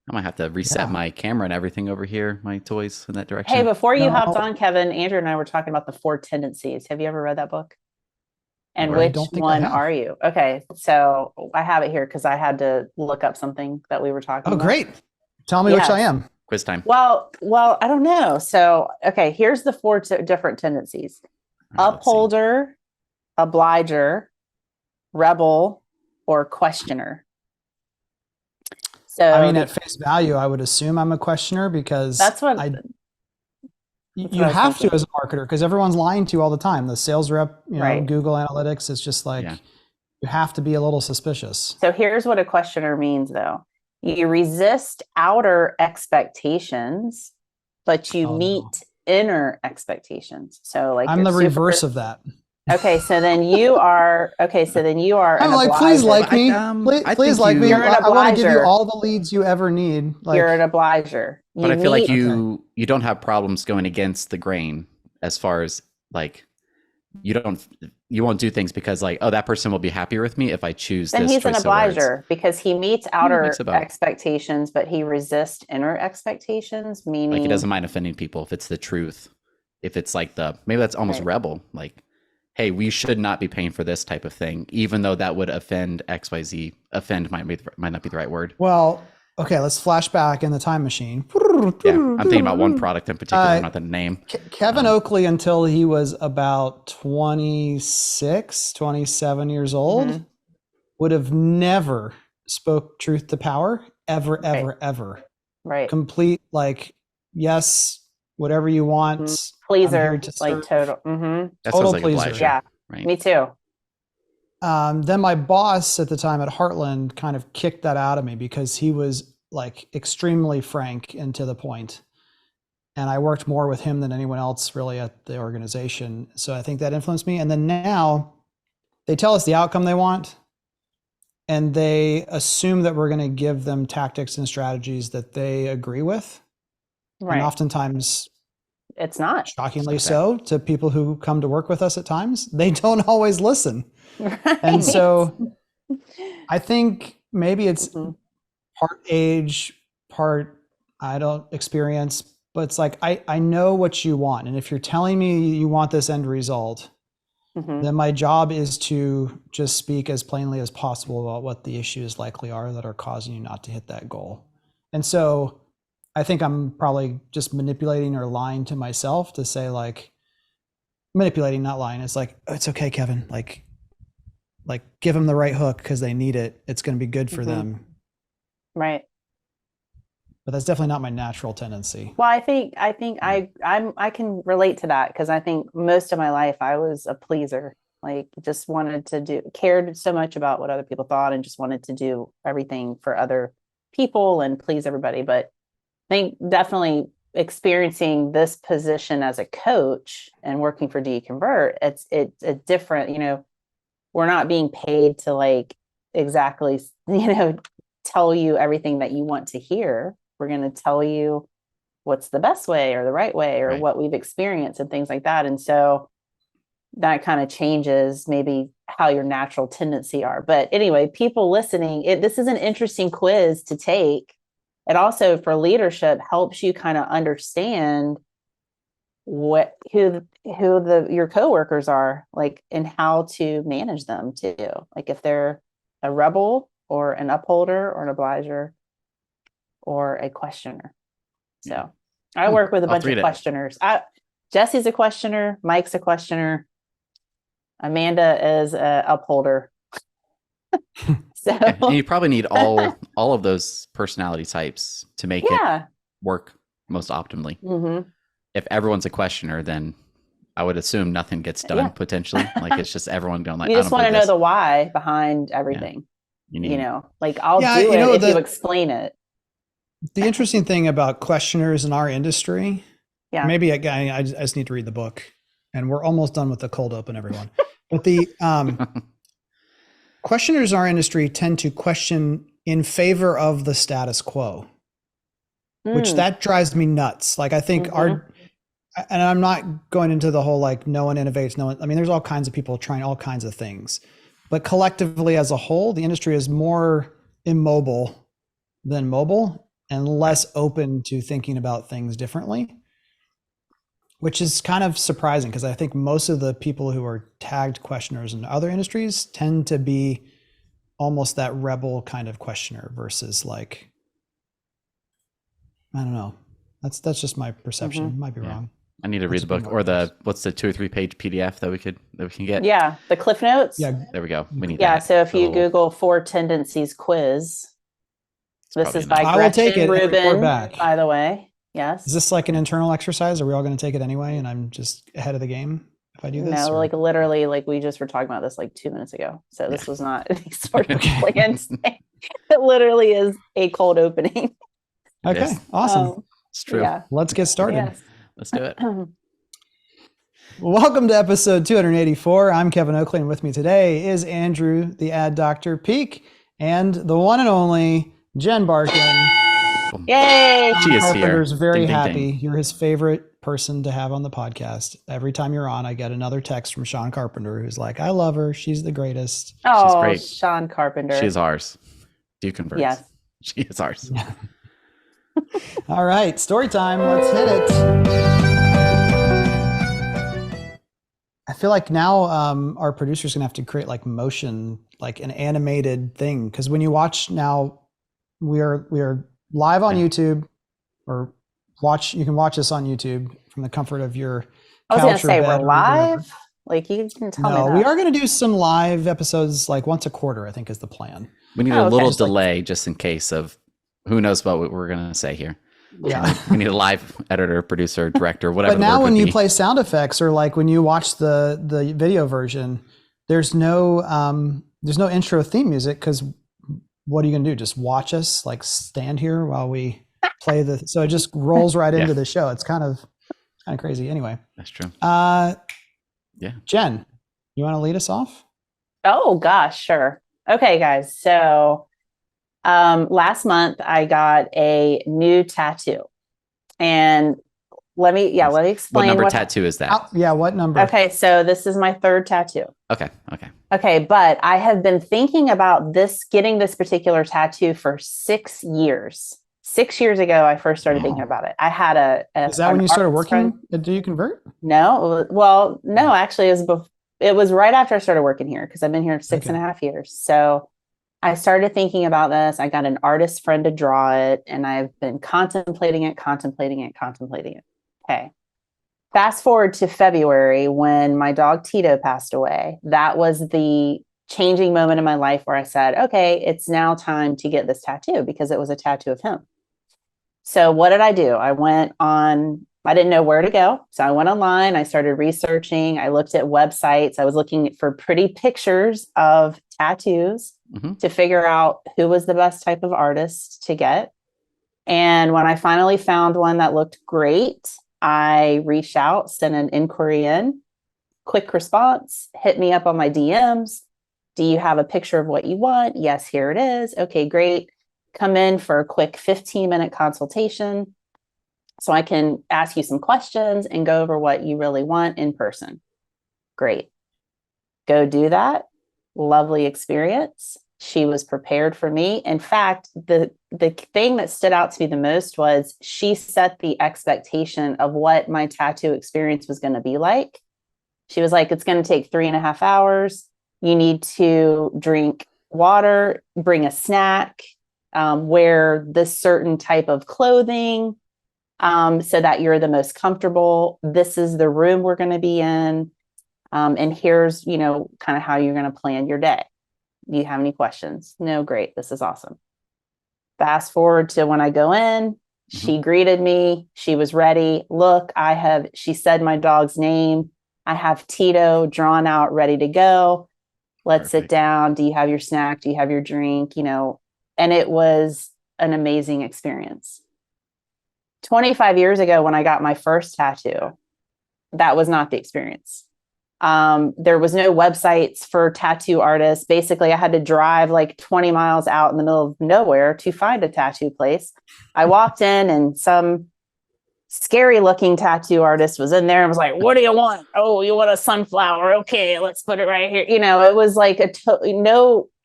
I might have to reset Yeah. my camera and everything over here, my toys in that Hey, direction. before you hopped No, on, Kevin, Andrew and I were talking about the Four Tendencies. Have you ever read that book? And I What? which don't think I one have. are you? Okay, so I have it here because I had to look up something that we were talking Oh, about. great. Tell me which I Yes. am. Quiz time. Well, I don't know. So, okay, here's the four different tendencies: All right, let's see. upholder, obliger, rebel, or questioner. I So mean, at face value, I would assume I'm a questioner because that's what I that's what you I was have to thinking. as a marketer because everyone's lying to you all the time. The sales rep, Right. Google Analytics, it's just Yeah. like you have to be a little suspicious. So here's what a questioner means, though. You resist outer expectations, but you Oh no. meet inner expectations. So like I'm you're the reverse super of that. okay. So then you are I'm an like, please obliger. like me. I Please think like me. You're an I want to give you obliger. all the leads you ever need. You're an Like, obliger. but You I feel like meet okay. you don't have problems going against the grain as far as like you don't you won't do things because like, oh, that person will be happier with me if I choose then this he's an choice of words. obliger because he meets Yeah, mix outer of both. expectations, but he resists inner expectations, Like he doesn't meaning mind offending people if it's the truth. If it's like the maybe that's almost right. rebel. Like, hey, we should not be paying for this type of thing, even though that would offend XYZ. Offend might not be the right word. Well, okay, let's flash back in the time machine. Yeah, I'm thinking about one product in particular, Uh, not the name. Kevin Um, Oakley, until he was about 26, 27 years old, Mhm. would have never spoke truth to power, ever, Right. ever, ever. Right. Complete, like, yes, whatever you Mhm. want. I'm here Pleaser, to like serve. total. that sounds Total like pleaser. obliger, Yeah, right? me too. Then my boss at the time at Heartland kind of kicked that out of me because he was like extremely frank and to the point. And I worked more with him than anyone else really at the organization. So I think that influenced me. And then now they tell us the outcome they want and they assume that we're going to give them tactics and strategies that they agree with. And Right. oftentimes, It's not. It's shockingly not that. so, to people who come to work with us at times, they don't always listen. And Right. so I think maybe it's Mhm. part age, part I don't experience, but it's like I know what you want. And if you're telling me you want this end result, Mhm. then my job is to just speak as plainly as possible about what the issues likely are that are causing you not to hit that goal. And so I think I'm probably just manipulating or lying to myself to say like manipulating, not lying. It's like, oh, it's okay, Kevin. Like give them the right hook because they need it. It's going to be good for Mhm. them. Right. But that's definitely not my natural tendency. Well, I think Yeah. I can relate to that because I think most of my life I was a pleaser. Like just wanted to do cared so much about what other people thought and just wanted to do everything for other people and please everybody. But I think definitely experiencing this position as a coach and working for DConvert, it's a different, we're not being paid to like exactly, tell you everything that you want to hear. We're going to tell you what's the best way or the right way or Right. what we've experienced and things like that. And so that kind of changes maybe how your natural tendency are. But anyway, people listening, this is an interesting quiz to take. It also for leadership helps you kind of understand who your coworkers are like and how to manage them too. Like if they're a rebel or an upholder or an obliger or a questioner. Yeah. So I work with a I'll bunch of read it. questioners. Jesse's a questioner, Mike's a questioner, Amanda is a upholder. So Yeah, and you probably need all of those personality types to make it yeah. work most optimally. Mm-hmm. If everyone's a questioner, then I would assume nothing gets done Yeah. potentially. Like it's just everyone going like, You I just don't want to believe know this. the why behind Yeah, everything. you need Like I'll Yeah, do it if you explain it. the interesting thing about questioners in our industry, Yeah. maybe I just need to read the book, and we're almost done with the cold open, everyone. But the questioners in our industry tend to question in favor of the status quo, which Mm. that drives me nuts. Like I think Mm-hmm. and I'm not going into the whole like no one innovates, no one. I mean, there's all kinds of people trying all kinds of things, but collectively as a whole, the industry is more immobile than mobile. and less open to thinking about things differently, which is kind of surprising because I think most of the people who are tagged questioners in other industries tend to be almost that rebel kind of questioner versus like, I don't know. That's just my perception. Might be wrong. I need to read the book or what's the 2 or 3 page PDF that we can get. Yeah, the Cliff Notes. Yeah, there we go. We need Yeah, that. so if you Google Four Tendencies quiz, this is by I will take Gretchen it and report Rubin, back. by the way. Yes. Is this like an internal exercise? Are we all going to take it anyway? And I'm just ahead of the game if I do this? No, like literally, like we just were talking about this like 2 minutes ago. So this was not any sort of planned thing. It literally is a cold opening. Okay, awesome. It's true. Yeah. Let's get started. Yes. Let's do it. Welcome to episode 284. I'm Kevin Oakley, and with me today is Andrew, the ad doctor, Peek, and the one and only Jen Barkan. Yay! She is Carpenter's here. very Ding, ding, happy. ding. You're his favorite person to have on the podcast. Every time you're on, I get another text from Sean Carpenter who's like, I love her. She's the greatest. Oh, great. Sean Carpenter. She is ours. Do you convert? Yes. She is ours. All right, story time. Let's hit it. I feel like now our producer's gonna have to create like motion, like an animated thing. Because when you watch now, we are live on YouTube, or you can watch us on YouTube from the comfort of your I was gonna couch or say bed we're or whatever. live. Like you can tell me No, that. we are going to do some live episodes like once a quarter, I think is the plan. We need Oh, a okay. little Just like- delay just in case of who knows what we're going to say here. Yeah. We need a live editor, producer, director, whatever. But now the word when would you be. play sound effects or like when you watch the video version, there's no intro theme music because what are you going to do? Just watch us like stand here while we play so it just rolls right into the show. It's kind of crazy. Anyway. That's true. Yeah. Jen, you want to lead us off? Oh gosh, sure. Okay, guys. So last month I got a new tattoo. And let me explain What number tattoo is that? What number? Okay, so this is my third tattoo. Okay. Okay, but I have been thinking about getting this particular tattoo for 6 years. 6 years ago, I first started thinking about it. I had Is that when you started working? Do you convert? No, well, no, actually, it was right after I started working here because I've been here 6.5 years. So I started thinking about this. I got an artist friend to draw it, and I've been contemplating it. Okay. Fast forward to February when my dog Tito passed away. That was the changing moment in my life where I said, okay, it's now time to get this tattoo because it was a tattoo of him. So what did I do? I didn't know where to go. So I went online, I started researching, I looked at websites, I was looking for pretty pictures of tattoos to figure out who was the best type of artist to get. And when I finally found one that looked great, I reached out, sent an inquiry in, quick response, hit me up on my DMs. Do you have a picture of what you want? Yes, here it is. Okay, great. Come in for a quick 15-minute consultation so I can ask you some questions and go over what you really want in person. Great. Go do that. Lovely experience. She was prepared for me. In fact, the thing that stood out to me the most was she set the expectation of what my tattoo experience was going to be like. She was like, it's going to take 3.5 hours. You need to drink water, bring a snack, wear this certain type of clothing so that you're the most comfortable. This is the room we're going to be in. And here's, kind of how you're going to plan your day. Do you have any questions? No, great. This is awesome. Fast forward to when I go in, she greeted me. She was ready. Look, she said my dog's name. I have Tito drawn out, ready to go. Let's sit down. Do you have your snack? Do you have your drink? And it was an amazing experience. 25 years ago, when I got my first tattoo, that was not the experience. There was no websites for tattoo artists. Basically, I had to drive like 20 miles out in the middle of nowhere to find a tattoo place. I walked in and some scary looking tattoo artist was in there and was like, what do you want? Oh, you want a sunflower? Okay, let's put it right here. It was like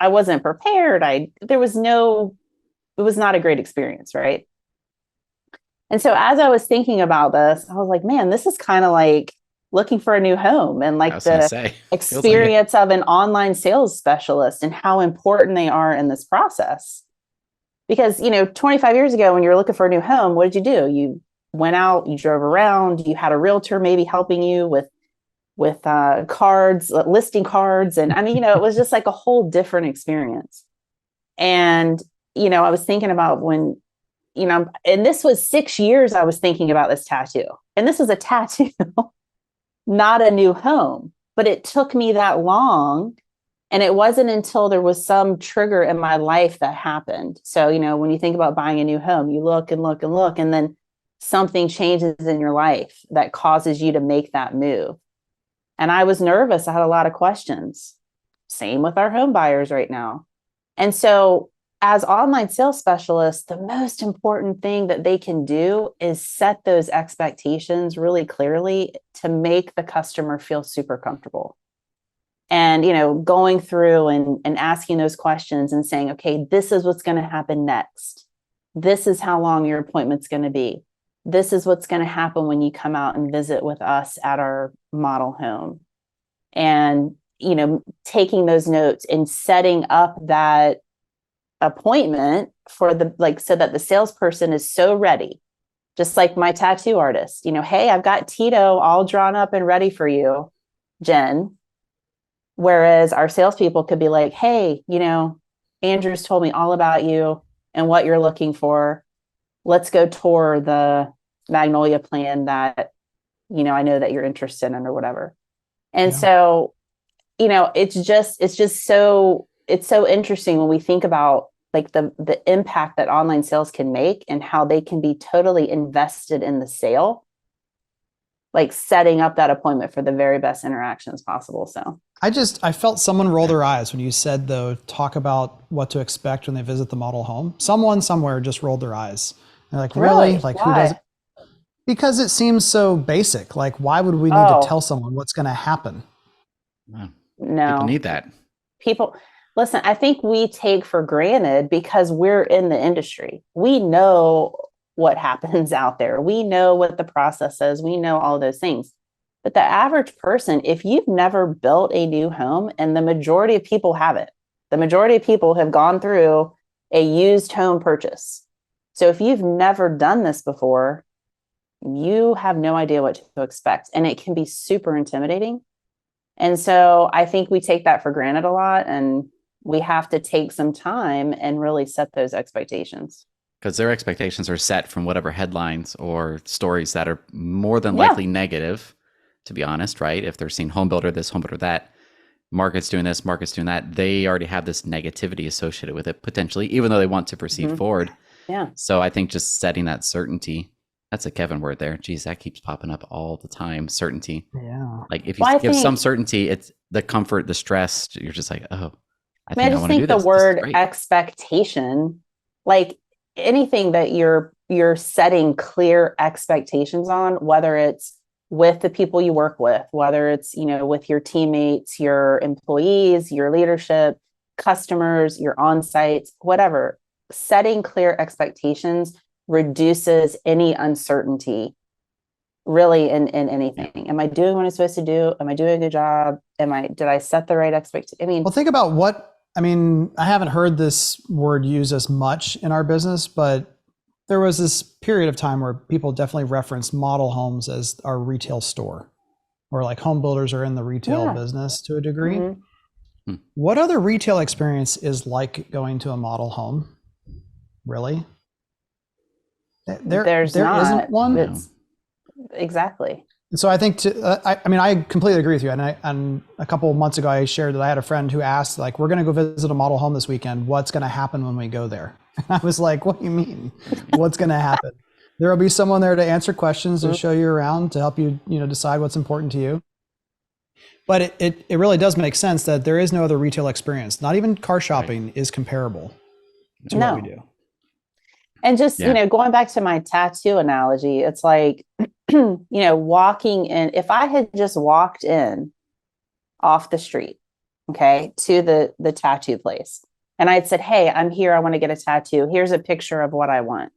I wasn't prepared. It was not a great experience, right? And so as I was thinking about this, I was like, man, this is kind of like looking for a new home and I like was gonna the say, feels like it. experience of an online sales specialist and how important they are in this process. Because, 25 years ago, when you were looking for a new home, what did you do? You went out, you drove around, you had a realtor maybe helping you with cards, listing cards. And I mean, it was just like a whole different experience. And, I was thinking about when, and this was 6 years I was thinking about this tattoo. And this was a tattoo, not a new home. But it took me that long. And it wasn't until there was some trigger in my life that happened. So, when you think about buying a new home, you look and look and look, and then something changes in your life that causes you to make that move. And I was nervous. I had a lot of questions. Same with our home buyers right now. And so, as online sales specialists, the most important thing that they can do is set those expectations really clearly to make the customer feel super comfortable. And, going through and asking those questions and saying, okay, this is what's going to happen next. This is how long your appointment's going to be. This is what's going to happen when you come out and visit with us at our model home. And, taking those notes and setting up that appointment for so that the salesperson is so ready, just like my tattoo artist, hey, I've got Tito all drawn up and ready for you, Jen. Whereas our salespeople could be like, hey, Andrew's told me all about you and what you're looking for. Let's go tour the Magnolia plan that, I know that you're interested in or whatever. And so, it's so interesting when we think about like the impact that online sales can make and how they can be totally invested in the sale, like setting up that appointment for the very best interactions possible. So I felt someone roll their eyes when you said, though, talk about what to expect when they visit the model home. Someone somewhere just rolled their eyes. They're like, really? Like, why? who does it? Because it seems so basic. Like, why would we need to tell someone what's going to happen? Wow. No. People need that. Listen, I think we take for granted because we're in the industry. We know what happens out there. We know what the process is. We know all those things. But the average person, if you've never built a new home, and the majority of people haven't, the majority of people have gone through a used home purchase. So if you've never done this before, you have no idea what to expect. And it can be super intimidating. And so I think we take that for granted a lot. And we have to take some time and really set those expectations. Because their expectations are set from whatever headlines or stories that are more than likely negative, to be honest, right? If they're seeing home builder this, home builder that, market's doing this, market's doing that, they already have this negativity associated with it potentially, even though they want to proceed forward. Yeah. So I think just setting that certainty, that's a Kevin word there. Geez, that keeps popping up all the time. Certainty. Yeah. Like if you give some certainty, it's the comfort, the stress, you're just like, oh, I just think the word expectation, like anything that you're setting clear expectations on, whether it's with the people you work with, whether it's, with your teammates, your employees, your leadership, customers, your on-sites, whatever, setting clear expectations reduces any uncertainty really in anything. Am I doing what I'm supposed to do? Am I doing a good job? Did I set the right expectation? Well, think about I haven't heard this word used as much in our business, but there was this period of time where people definitely referenced model homes as our retail store, or like home builders are in the retail business to a degree. Mm-hmm. What other retail experience is like going to a model home? Really? There isn't one. Exactly. So I think I completely agree with you. And a couple of months ago, I shared that I had a friend who asked, like, we're going to go visit a model home this weekend. What's going to happen when we go there? And I was like, what do you mean? What's going to happen? There will be someone there to answer questions and show you around to help you, decide what's important to you. But it really does make sense that there is no other retail experience. Not even car shopping is comparable to what we do. And just, going back to my tattoo analogy, it's like, walking in, if I had just walked in off the street, to the tattoo place, and I had said, hey, I'm here, I want to get a tattoo. Here's a picture of what I want.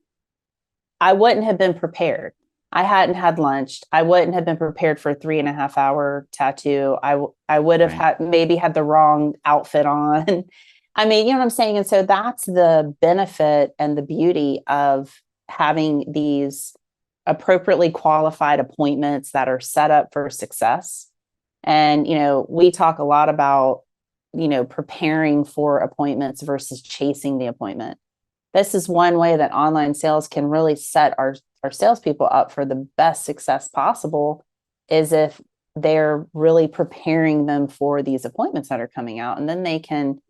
I wouldn't have been prepared. I hadn't had lunch. I wouldn't have been prepared for a 3.5 hour tattoo. I would have maybe had the wrong outfit on. I mean, you know what I'm saying? And so that's the benefit and the beauty of having these appropriately qualified appointments that are set up for success. And, we talk a lot about, preparing for appointments versus chasing the appointment. This is one way that online sales can really set our salespeople up for the best success possible, is if they're really preparing them for these appointments that are coming out, and then they can,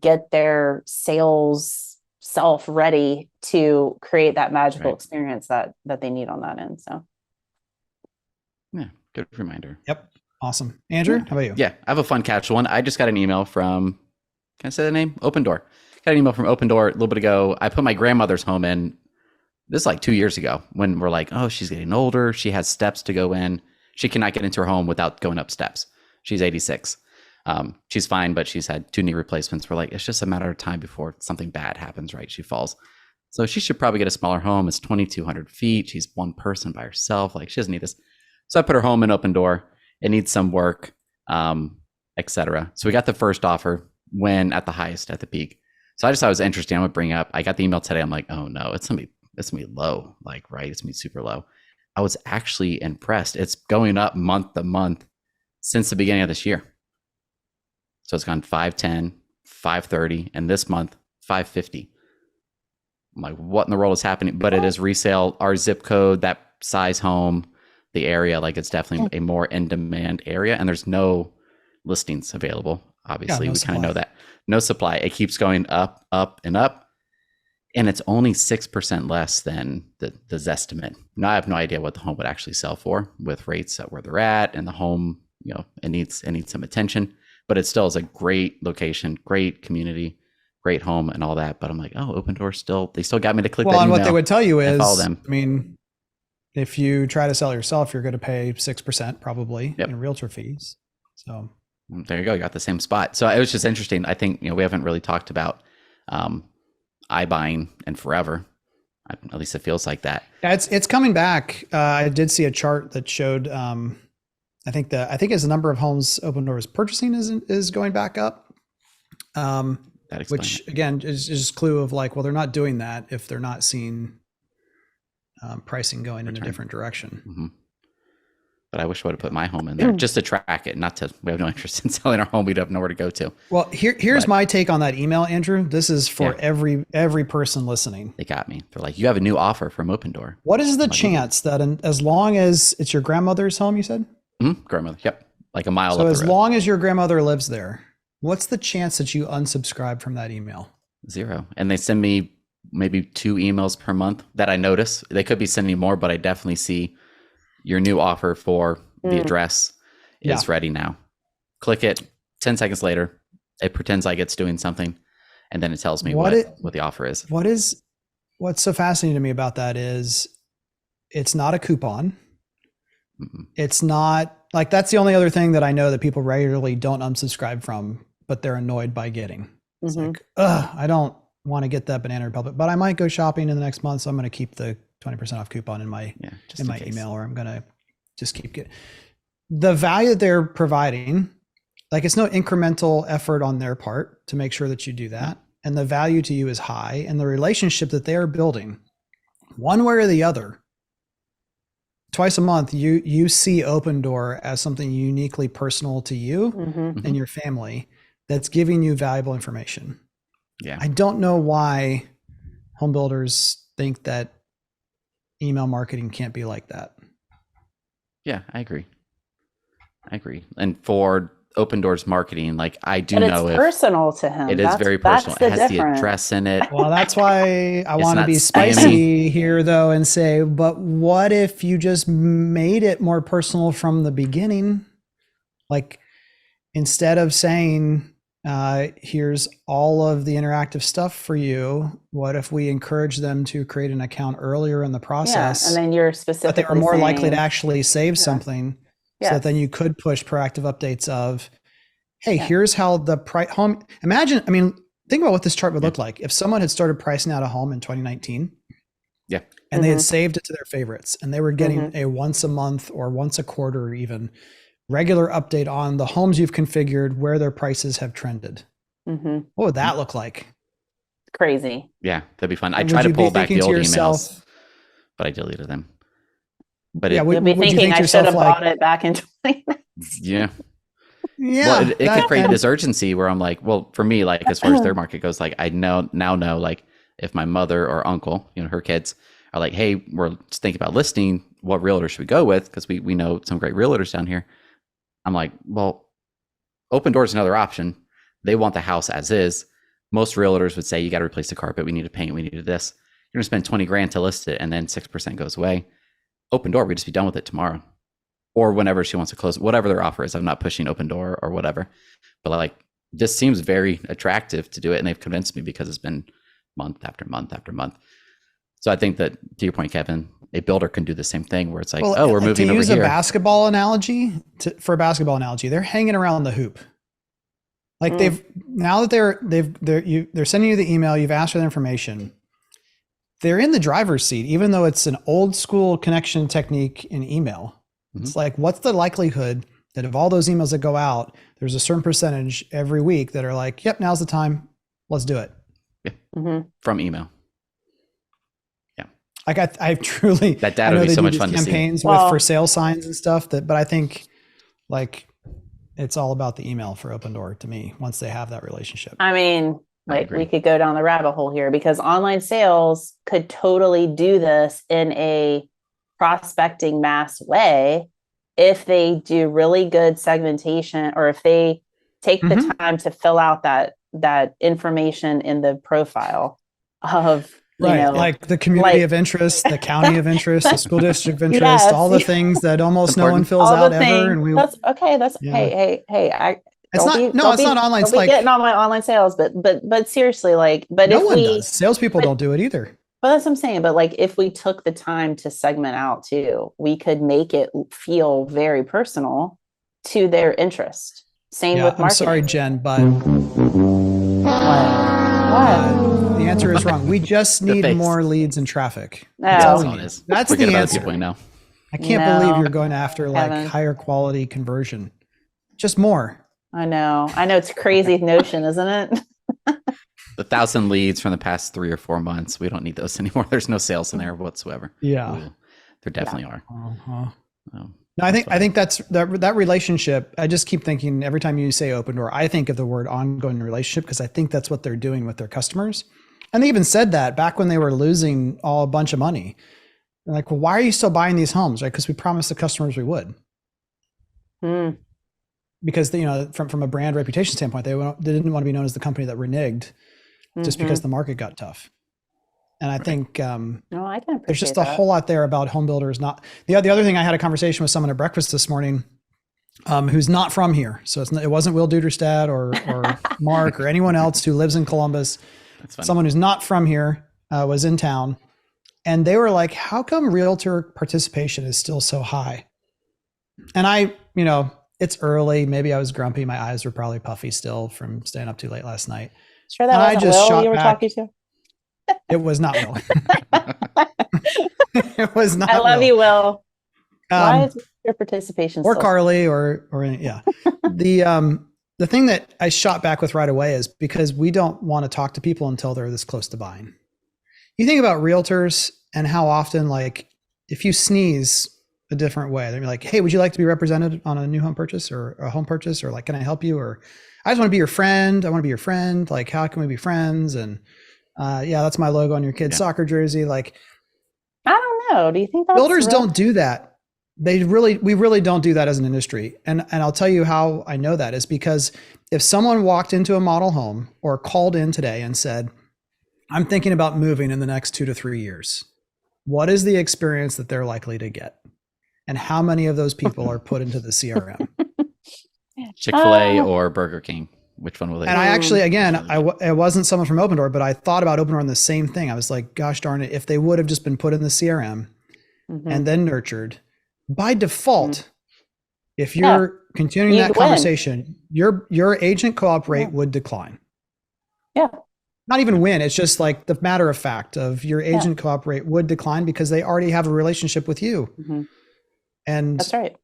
get their sales self ready to create that magical experience that they need on that end. So yeah, good reminder. Yep. Awesome. Andrew, how about you? Yeah, I have a fun casual one. I just got an email from, can I say the name? Open Door. Got an email from Open Door a little bit ago. I put my grandmother's home in. This is like 2 years ago, when we're like, oh, she's getting older. She has steps to go in. She cannot get into her home without going up steps. She's 86. She's fine, but she's had 2 knee replacements. We're like, it's just a matter of time before something bad happens, right? She falls. So she should probably get a smaller home. It's 2,200 feet. She's one person by herself. Like, she doesn't need this. So I put her home in Open Door. It needs some work, etc. So we got the first offer when at the highest, at the peak. So I just thought it was interesting. I'm gonna bring up, I got the email today. I'm like, oh no, it's gonna be low. Like, right, it's gonna be super low. I was actually impressed. It's going up month to month since the beginning of this year. So it's gone 510, 530, and this month 550. I'm like, what in the world is happening? But it is resale. Our zip code, that size home, the area, like, it's definitely a more in-demand area, and there's no listings available. Obviously, we kind of know that. No supply. It keeps going up, up, and up, and it's only 6% less than the Zestimate. Now, I have no idea what the home would actually sell for with rates at where they're at, and the home, it needs some attention, but it still is a great location, great community, great home, and all that. But I'm like, oh, Open Door they still got me to click that email. Well, and what they would tell you is, follow them. I mean, if you try to sell yourself, you're going to pay 6% probably in realtor fees. So there you go. You got the same spot. So it was just interesting. I think, we haven't really talked about iBuying in forever. At least it feels like that. Yeah, it's coming back. I did see a chart that showed, I think as the number of homes Open Door is purchasing is going back up. Which again is just a clue of like, well, they're not doing that if they're not seeing pricing going in a different direction. Mm-hmm. But I wish I would have put my home in there just to track it. We have no interest in selling our home. We'd have nowhere to go to. Well, here's my take on that email, Andrew. This is for every person listening. They got me. They're like, you have a new offer from Open Door. What is the chance that as long as it's your grandmother's home, you said? Mm-hmm. Grandmother. Yep. Like a mile up the road. So as long as your grandmother lives there, what's the chance that you unsubscribe from that email? 0. And they send me maybe 2 emails per month that I notice. They could be sending more, but I definitely see your new offer for the address is ready now. Click it. 10 seconds later, it pretends like it's doing something, and then it tells me what the offer is. What's so fascinating to me about that is it's not a coupon. Mm-hmm. It's not like, that's the only other thing that I know that people regularly don't unsubscribe from, but they're annoyed by getting. It's like, I don't want to get that Banana Republic, but I might go shopping in the next month, so I'm going to keep the 20% off coupon in my email, or I'm going to just keep getting the value that they're providing. Like, it's no incremental effort on their part to make sure that you do that. And the value to you is high, and the relationship that they are building, one way or the other, twice a month, you see Open Door as something uniquely personal to you and your family that's giving you valuable information. Yeah. I don't know why home builders think that email marketing can't be like that. Yeah, I agree. And for Open Doors marketing, like, I do know it's personal to him. It is very personal. It has the address in it. Well, that's why I want to be spicy here, though, and say, but what if you just made it more personal from the beginning? Like, instead of saying, here's all of the interactive stuff for you, what if we encourage them to create an account earlier in the process? And then you're specifically, but they were more likely to actually save something. So that then you could push proactive updates of, hey, here's how the home, think about what this chart would look like. If someone had started pricing out a home in 2019 Yeah. And they had saved it to their favorites, and they were getting a once a month or once a quarter or even regular update on the homes you've configured, where their prices have trended. What would that look like? Crazy. Yeah, that'd be fun. I And tried would to you be pull back the thinking to old yourself- emails, but I deleted them. But Yeah, it, You'll be would you thinking think to I should have yourself, like, bought it back in 20. yeah. yeah, Well, it that- could create and- this urgency where I'm like, well, for me, like as far as their market goes, like I now know, like if my mother or uncle, you know, her kids are like, hey, we're just thinking about listing, what realtor should we go with? Because we know some great realtors down here. I'm like, well, Open Door is another option. They want the house as is. Most realtors would say, you got to replace the carpet. We need to paint. We need to do this. You're going to spend 20 grand to list it, and then 6% goes away. Open Door, we just be done with it tomorrow. Or whenever she wants to close, whatever their offer is. I'm not pushing Open Door or whatever. But like, this seems very attractive to do it. And they've convinced me because it's been month after month after month. So I think that, to your point, Kevin, a builder can do the same thing where it's like, oh, we're moving to over use here. a basketball analogy, for a basketball analogy, they're hanging around the hoop. Like now that they're sending you the email, you've asked for their information. They're in the driver's seat, even though it's an old school connection technique in email. It's like, what's the likelihood that of all those emails that go out, there's a certain percentage every week that are like, yep, now's the time. Let's do it. Yeah. From email. Yeah. Like I truly, that data would be so much fun to see. Campaigns with for sale signs and stuff but I think like it's all about the email for Open Door to me once they have that relationship. I mean, like we could go down the rabbit hole here because online sales could totally do this in a prospecting mass way if they do really good segmentation or if they take the time to fill out that information in the profile of you know, like the community of interest, the county of interest, the school district of interest, all the things that almost no one fills out ever. And that's okay. That's hey. It's not online. It's like getting on my online sales, but seriously, like, but no if one does. Salespeople don't do it either. But that's what I'm saying. But like, if we took the time to segment out too, we could make it feel very personal to their interest. Same with marketing. I'm sorry, Jen, but what? The answer is wrong. We just need more leads and traffic. That's all it is. That's Forget the about answer. people now. I can't believe you're going after like higher quality conversion. Just more. I know. It's a crazy notion, isn't it? The 1,000 leads from the past 3 or 4 months, we don't need those anymore. There's no sales in there whatsoever. Yeah, there definitely are. No, I think that's that relationship. I just keep thinking every time you say Open Door, I think of the word ongoing relationship because I think that's what they're doing with their customers. And they even said that back when they were losing a bunch of money. They're like, well, why are you still buying these homes? Right? Because we promised the customers we would. Because from a brand reputation standpoint, they didn't want to be known as the company that reneged just because the market got tough. And I think I can appreciate there's just a whole lot there about home builders. Not the other thing. I had a conversation with someone at breakfast this morning, who's not from here. So it wasn't Will Duderstadt or Mark or anyone else who lives in Columbus. Someone who's not from here was in town, and they were like, "How come realtor participation is still so high?" And it's early. Maybe I was grumpy. My eyes were probably puffy still from staying up too late last night. Sure, that wasn't Will you were talking to. It was not Will. It was not. I love Will. you, Will. Why is your participation or still Carly or yeah. The thing that I shot back with right away is because we don't want to talk to people until they're this close to buying. You think about realtors and how often, like, if you sneeze a different way, they'll be like, "Hey, would you like to be represented on a new home purchase or a home purchase? Or like, can I help you? Or I just want to be your friend. I want to be your friend. Like, how can we be friends?" And that's my logo on your kid's soccer jersey. Like, I don't know. Do you think that's builders don't do that? We really don't do that as an industry. And I'll tell you how I know that is because if someone walked into a model home or called in today and said, "I'm thinking about moving in the next 2 to 3 years," what is the experience that they're likely to get? And how many of those people are put into the CRM? Chick-fil-A or Burger King? Which one will they? And I actually, again, it wasn't someone from Open Door, but I thought about Open Door on the same thing. I was like, gosh darn it, if they would have just been put in the CRM and then nurtured, by default, if you're continuing that conversation, your agent co-op rate would decline. Yeah. not even win. It's just like the matter of fact of your agent cooperate would decline because they already have a relationship with you. And that's right.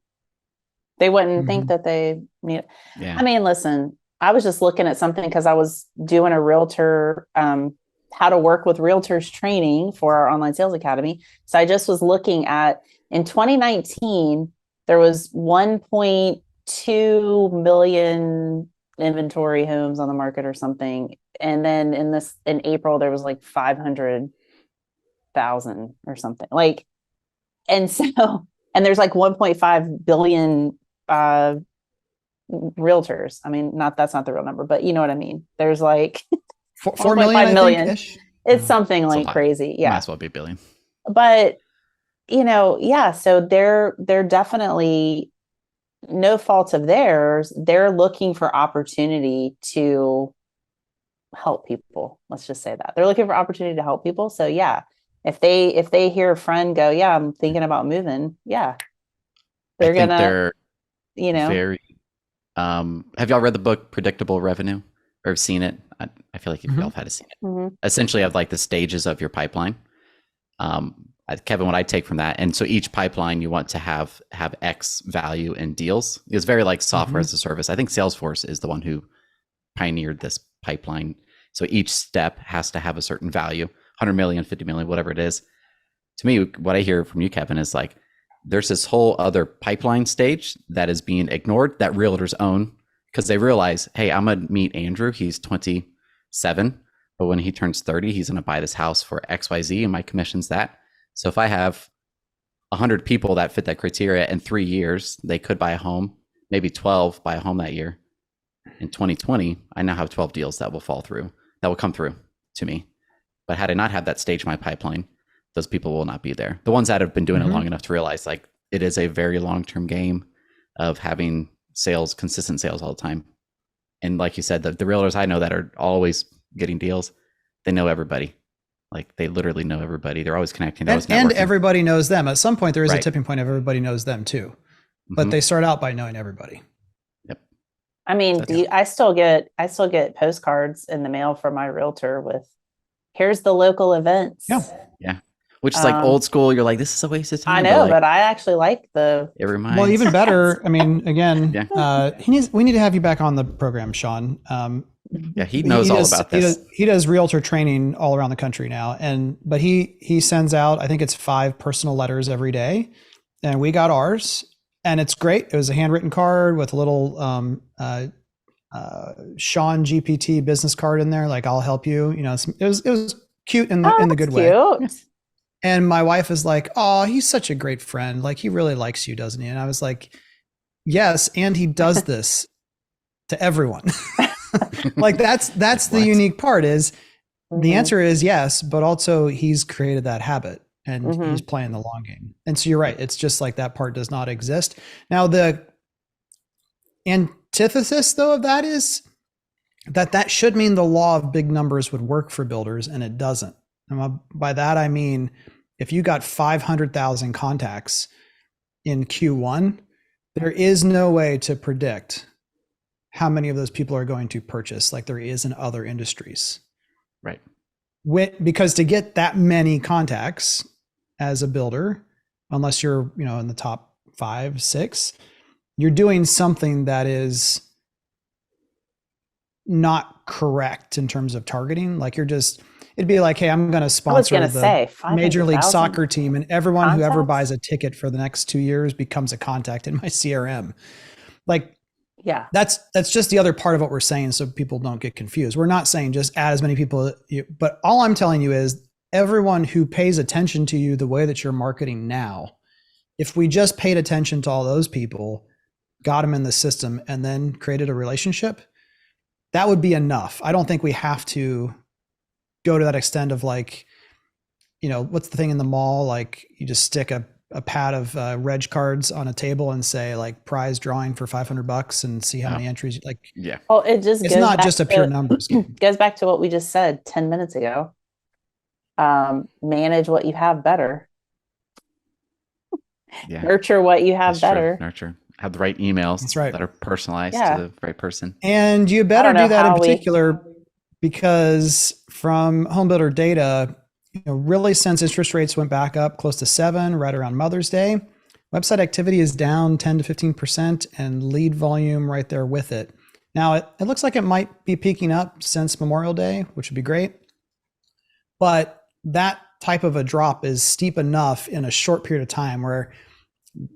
They wouldn't think that they need. Yeah. I mean, listen, I was just looking at something because I was doing a realtor, how to work with realtors training for our online sales academy. So I just was looking at, in 2019, there was 1.2 million inventory homes on the market or something. And then in April, there was like 500,000 or something. Like, and so, and there's like 1.5 billion realtors. I mean, that's not the real number, but you know what I mean? There's like 4 million, it's something like crazy. Yeah. Might as well be a billion. But so they're definitely, no fault of theirs. They're looking for opportunity to help people. Let's just say that they're looking for opportunity to help people. So yeah, if they hear a friend go, yeah, I'm thinking about moving. Yeah. They're gonna, very, have y'all read the book Predictable Revenue or seen it? I feel like y'all have had to see it. Essentially of like the stages of your pipeline. Kevin, what I take from that, and so each pipeline you want to have X value in deals. It's very like software as a service. I think Salesforce is the one who pioneered this pipeline. So each step has to have a certain value, 100 million, 50 million, whatever it is. To me, what I hear from you, Kevin, is like, there's this whole other pipeline stage that is being ignored that realtors own because they realize, hey, I'm going to meet Andrew. He's 27, but when he turns 30, he's going to buy this house for XYZ and my commission's that. So if I have 100 people that fit that criteria in 3 years, they could buy a home, maybe 12 buy a home that year. In 2020, I now have 12 deals that will come through to me. But had I not had that stage in my pipeline, those people will not be there. The ones that have been doing it long enough to realize like it is a very long-term game of having consistent sales all the time. And like you said, the realtors I know that are always getting deals, they know everybody. Like they literally know everybody. They're always connecting. And everybody knows them. At some point, there is a tipping point. Everybody knows them too, but they start out by knowing everybody. Yep. I mean, I still get postcards in the mail from my realtor with, here's the local events. Yeah. Which is like old school. You're like, this is a waste of time. I know, but I actually like it reminds. Well, even better. I mean, again, we need to have you back on the program, Sean. Yeah, he knows all about this. He does realtor training all around the country now, but he sends out, I think it's 5 personal letters every day, and we got ours, and it's great. It was a handwritten card with a little Sean GPT business card in there, like I'll help you. You know, it was cute in the good way. Cute. And my wife is like, "Oh, he's such a great friend. Like he really likes you, doesn't he?" And I was like, "Yes, and he does this to everyone." Like that's the unique part is the answer is yes, but also he's created that habit and he's playing the long game. And so you're right. It's just like that part does not exist. Now the antithesis though of that is that should mean the law of big numbers would work for builders, and it doesn't. And by that, I mean, if you got 500,000 contacts in Q1, there is no way to predict how many of those people are going to purchase like there is in other industries. Right. Because to get that many contacts as a builder, unless you're, in the top 5, 6, you're doing something that is not correct in terms of targeting. Like it'd be like, hey, I'm going to sponsor the Major League Soccer team, and everyone who ever buys a ticket for the next 2 years becomes a contact in my CRM. Like, yeah, that's just the other part of what we're saying, so people don't get confused. We're not saying just add as many people, but all I'm telling you is everyone who pays attention to you the way that you're marketing now, if we just paid attention to all those people, got them in the system, and then created a relationship, that would be enough. I don't think we have to go to that extent of like, what's the thing in the mall? Like you just stick a pad of reg cards on a table and say like prize drawing for $500 and see how many entries. Like, yeah. Well, it's not just a pure numbers game. Goes back to what we just said 10 minutes ago. Manage what you have better. Yeah. Nurture what you have better. Nurture. Have the right emails that are personalized to the right person. And you better do that in particular because from home builder data, really since interest rates went back up close to 7 right around Mother's Day, website activity is down 10 to 15% and lead volume right there with it. Now, it looks like it might be peaking up since Memorial Day, which would be great. But that type of a drop is steep enough in a short period of time where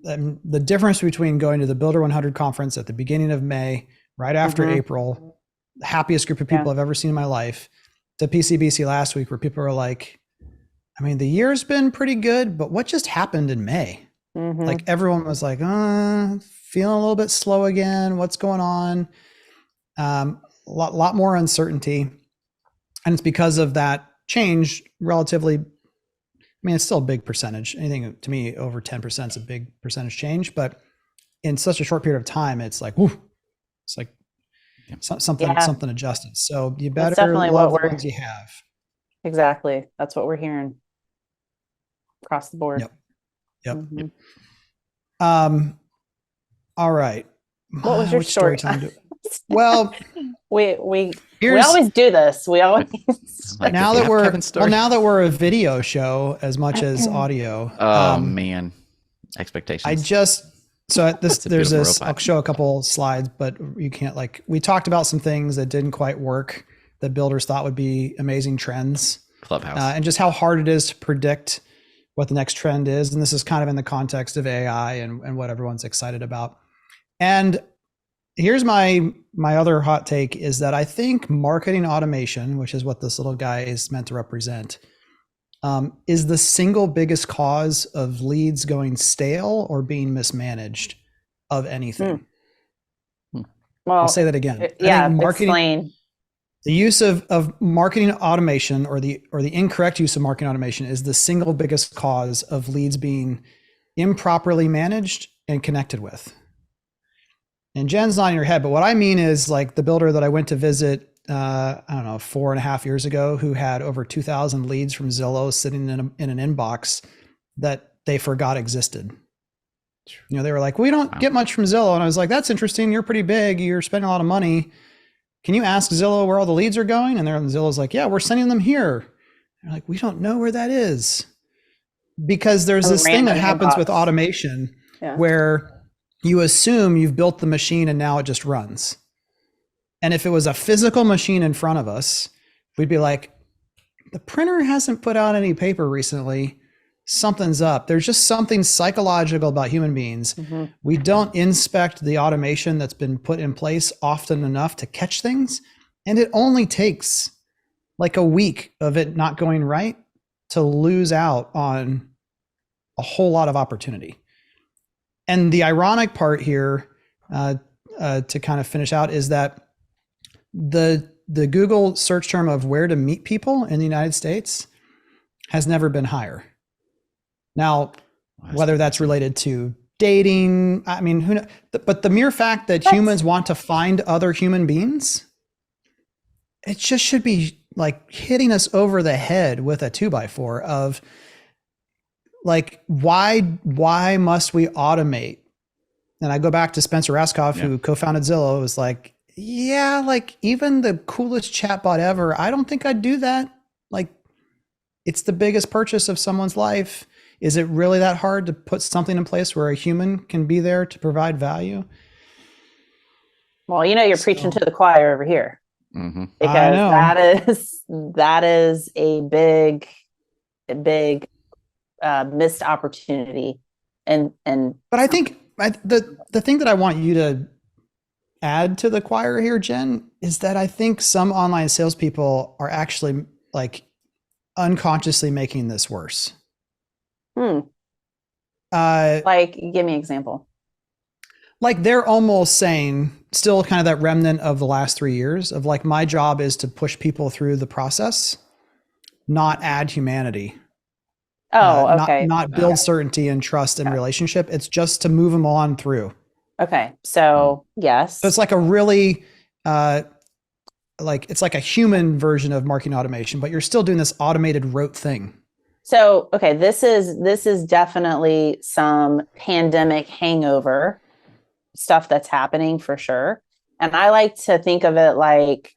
the difference between going to the Builder 100 conference at the beginning of May, right after April, the happiest group of people I've ever seen in my life, to PCBC last week where people were like, I mean, the year's been pretty good, but what just happened in May? Like everyone was like, feeling a little bit slow again. What's going on? Lot more uncertainty. And it's because of that change relatively. I mean, it's still a big percentage. Anything to me over 10% is a big percentage change, but in such a short period of time, it's like, whoo, it's like something adjusted. So you better love the ones you have. Exactly. That's what we're hearing across the board. Yep. All right. What was your story time? Well, we always do this. We always now that we're a video show as much as audio. Oh man, expectations. I'll show a couple slides, but you can't we talked about some things that didn't quite work that builders thought would be amazing trends. Clubhouse. And just how hard it is to predict what the next trend is. And this is kind of in the context of AI and what everyone's excited about. And here's my other hot take is that I think marketing automation, which is what this little guy is meant to represent, is the single biggest cause of leads going stale or being mismanaged of anything. Well, I'll say that again. Explain. The use of marketing automation or the incorrect use of marketing automation is the single biggest cause of leads being improperly managed and connected with. And Jen's nodding her head, but what I mean is like the builder that I went to visit, 4.5 years ago, who had over 2,000 leads from Zillow sitting in an inbox that they forgot existed. They were like, we don't get much from Zillow. And I was like, that's interesting. You're pretty big. You're spending a lot of money. Can you ask Zillow where all the leads are going? And Zillow's like, yeah, we're sending them here. They're like, we don't know where that is. Because there's this thing that happens with automation where you assume you've built the machine and now it just runs. And if it was a physical machine in front of us, we'd be like, the printer hasn't put out any paper recently. Something's up. There's just something psychological about human beings. We don't inspect the automation that's been put in place often enough to catch things. And it only takes like a week of it not going right to lose out on a whole lot of opportunity. And the ironic part here, to kind of finish out, is that the Google search term of where to meet people in the United States has never been higher. Now, whether that's related to dating, I mean, who knows? But the mere fact that humans want to find other human beings, it just should be like hitting us over the head with a 2x4 of like, why must we automate? And I go back to Spencer Raskoff, who co-founded Zillow, was like, like even the coolest chatbot ever, I don't think I'd do that. Like, it's the biggest purchase of someone's life. Is it really that hard to put something in place where a human can be there to provide value? Well, you're preaching to the choir over here. Because that is a big missed opportunity. But I think the thing that I want you to add to the choir here, Jen, is that I think some online salespeople are actually like unconsciously making this worse. Like, give me an example. Like they're almost saying, still kind of that remnant of the last 3 years of like, my job is to push people through the process, not add humanity. Okay. Not build certainty and trust and relationship. It's just to move them on through. Okay. So yes. So it's like a really, it's like a human version of marketing automation, but you're still doing this automated rote thing. So, okay, this is definitely some pandemic hangover stuff that's happening for sure. And I like to think of it like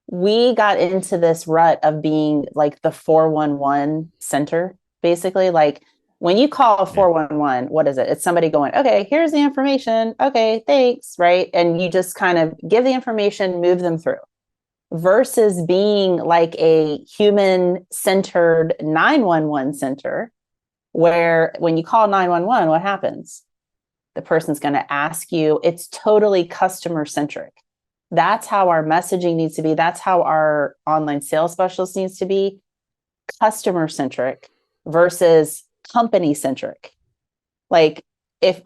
we got into this rut of being like the 411 center, basically. Like when you call 411, what is it? It's somebody going, okay, here's the information. Okay, thanks. Right. And you just kind of give the information, move them through, versus being like a human centered 911 center, where when you call 911, what happens? The person's going to ask you, it's totally customer centric. That's how our messaging needs to be. That's how our online sales specialist needs to be, customer centric versus company centric. Like if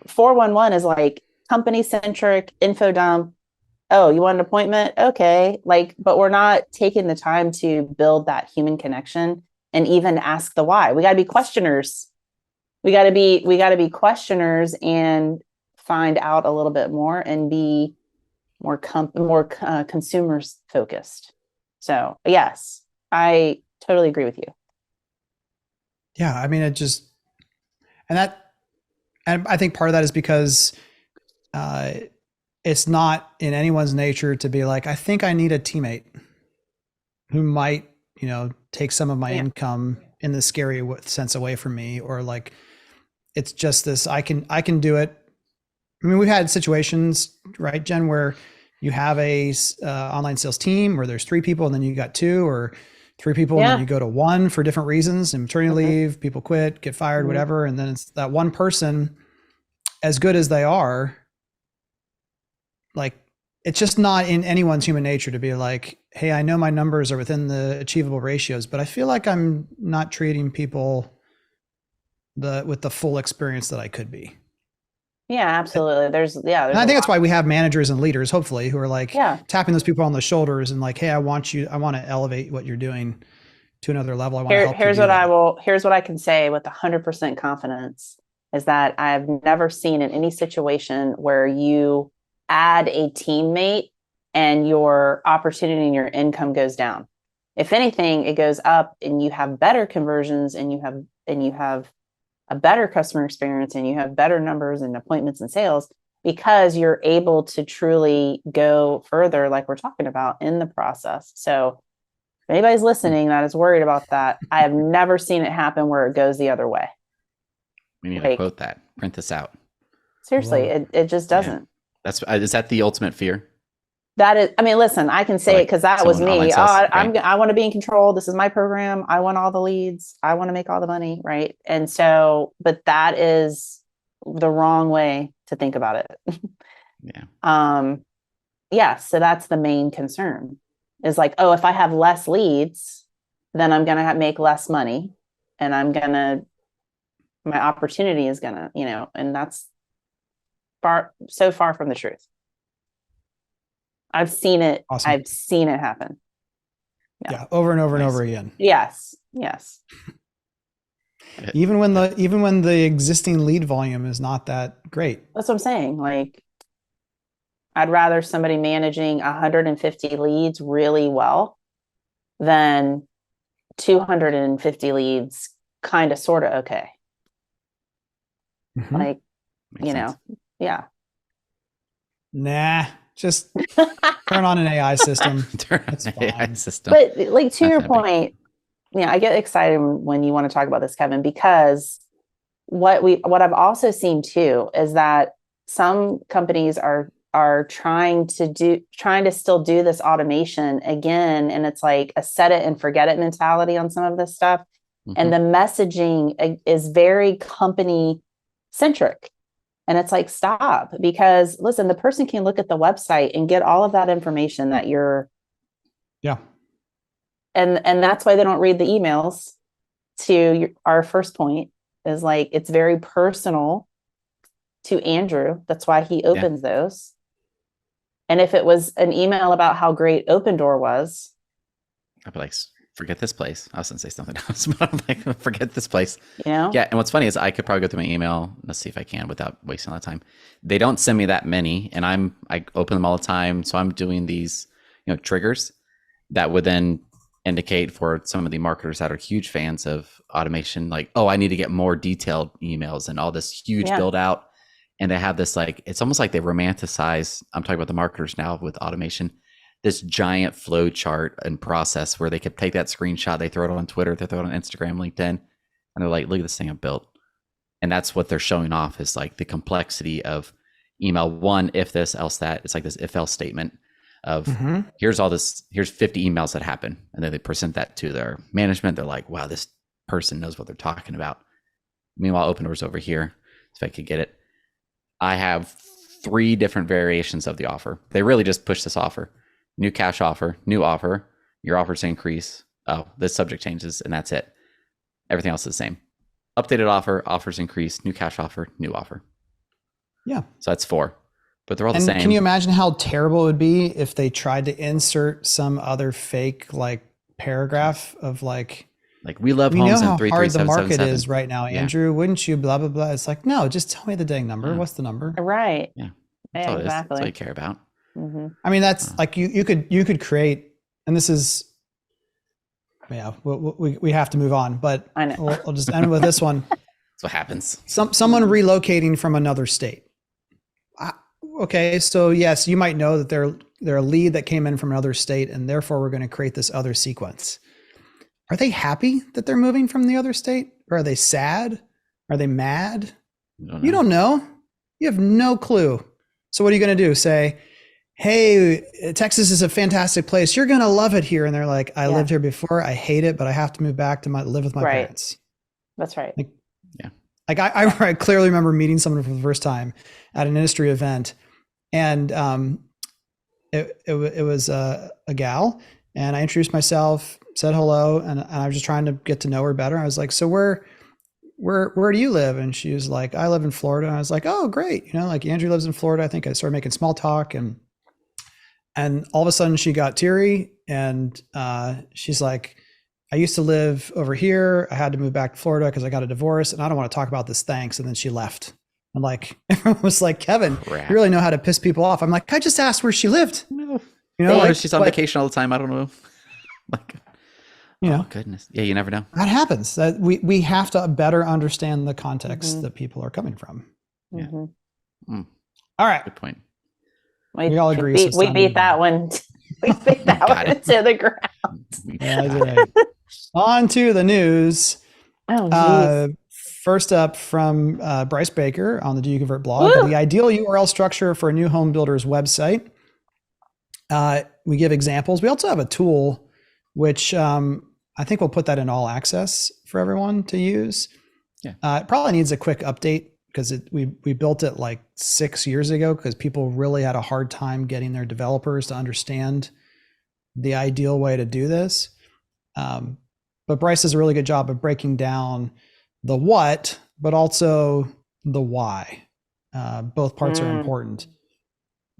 411 is like company centric, info dump, oh, you want an appointment? Okay. Like, but we're not taking the time to build that human connection and even ask the why. We got to be questioners. We got to be questioners and find out a little bit more and be more consumers focused. So yes, I totally agree with you. Yeah. I mean, and I think part of that is because, it's not in anyone's nature to be like, I think I need a teammate who might, take some of my income in the scary sense away from me, or like, it's just this, I can do it. I mean, we've had situations, right, Jen, where you have a online sales team where there's 3 people and then you got 2 or 3 people and then you go to 1 for different reasons, and maternity leave, people quit, get fired, whatever. And then it's that one person, as good as they are, like, it's just not in anyone's human nature to be like, hey, I know my numbers are within the achievable ratios, but I feel like I'm not treating people with the full experience that I could be. Yeah, absolutely. There's and I think that's why we have managers and leaders, hopefully, who are like tapping those people on the shoulders and like, hey, I want to elevate what you're doing to another level. I want to help here's what I can say with 100% confidence is that I've never seen in any situation where you add a teammate and your opportunity and your income goes down. If anything, it goes up, and you have better conversions, and you have a better customer experience, and you have better numbers and appointments and sales, because you're able to truly go further, like we're talking about, in the process. So if anybody's listening that is worried about that, I have never seen it happen where it goes the other way. We need to quote that. Print this out. Seriously, it just doesn't. Is that the ultimate fear? That is, I mean, listen, I can say it because that was me. I want to be in control. This is my program. I want all the leads. I want to make all the money. Right. And so, but that is the wrong way to think about it. So that's the main concern, is like, oh, if I have less leads, then I'm going to make less money, and my opportunity is going to, and that's so far from the truth. I've seen it. Awesome. I've seen it happen. Yeah. Over and over and over again. Yes. Even when the existing lead volume is not that great. That's what I'm saying. Like, I'd rather somebody managing 150 leads really well than 250 leads kind of sort of okay. Mm-hmm. Like, Makes sense. Yeah. Nah, just turn on an AI system. AI system. But like, to your point, I get excited when you want to talk about this, Kevin, because what I've also seen too is that some companies are trying to still do this automation again, and it's like a set it and forget it mentality on some of this stuff. Mm-hmm. And the messaging is very company centric. And it's like, stop, because listen, the person can look at the website and get all of that information that you're. Yeah. And that's why they don't read the emails. Our first point is like, it's very personal to Andrew. That's why he opens those. And if it was an email about how great Open Door was, I'd be like, forget this place. I was going to say something else, but I'm like, forget this place. Yeah. And what's funny is I could probably go through my email. Let's see if I can without wasting a lot of time. They don't send me that many, and I open them all the time. So I'm doing these, triggers that would then indicate for some of the marketers that are huge fans of automation, like, oh, I need to get more detailed emails and all this huge build out. And they have this, like, it's almost like they romanticize, I'm talking about the marketers now with automation. this giant flow chart and process where they could take that screenshot, they throw it on Twitter, they throw it on Instagram, LinkedIn, and they're like, look at this thing I built. And that's what they're showing off, is like the complexity of email. One, if this, else that. It's like this if else statement of here's 50 emails that happen. And then they present that to their management. They're like, wow, this person knows what they're talking about. Meanwhile, OpenDoor's over here. If I could get it. I have 3 different variations of the offer. They really just push this offer. New cash offer, new offer, your offers increase. Oh, the subject changes, and that's it. Everything else is the same. Updated offer, offers increase, new cash offer, new offer. Yeah. So that's 4. But they're all the same. Can you imagine how terrible it would be if they tried to insert some other fake like paragraph of like we love we homes know in how hard the market 33777. is right now, Andrew. Yeah. Wouldn't you blah blah blah? It's like, no, just tell me the dang number. Yeah. What's the number? Right. Yeah. That's all it is. That's all you care about. I mean, that's like you could create, and this is, yeah, we have to move on, but I know. We'll just end with this one. That's what happens. Someone relocating from another state. Okay, so yes, you might know that they're a lead that came in from another state, and therefore we're going to create this other sequence. Are they happy that they're moving from the other state? Or are they sad? Are they mad? You don't know. You have no clue. So what are you going to do? Say, hey, Texas is a fantastic place. You're going to love it here. And they're like, I lived here before. I hate it, but I have to move back to live with my parents. That's right. Like I clearly remember meeting someone for the first time at an industry event, and it was a gal, and I introduced myself, said hello, and I was just trying to get to know her better. I was like, so where do you live? And she was like, I live in Florida. And I was like, oh, great. Like Andrew lives in Florida. I think I started making small talk, and all of a sudden she got teary, and she's like, I used to live over here. I had to move back to Florida because I got a divorce, and I don't want to talk about this. Thanks. And then she left. I'm like, everyone was like, Kevin, you really know how to piss people off. I'm like, I just asked where she lived. No. Like, she's on vacation all the time. I don't know. Like, oh goodness. Yeah, you never know. That happens. That we have to better understand the context that people are coming from. Yeah. All right. Good point. We all agree. We beat that one. We beat that one to the ground. Yeah, on to the news. First up from Bryce Baker on the Do You Convert blog. The ideal URL structure for a new home builder's website. We give examples. We also have a tool, which I think we'll put that in all access for everyone to use. Yeah. It probably needs a quick update because we built it like 6 years ago because people really had a hard time getting their developers to understand the ideal way to do this. But Bryce does a really good job of breaking down the what, but also the why. Both parts are important.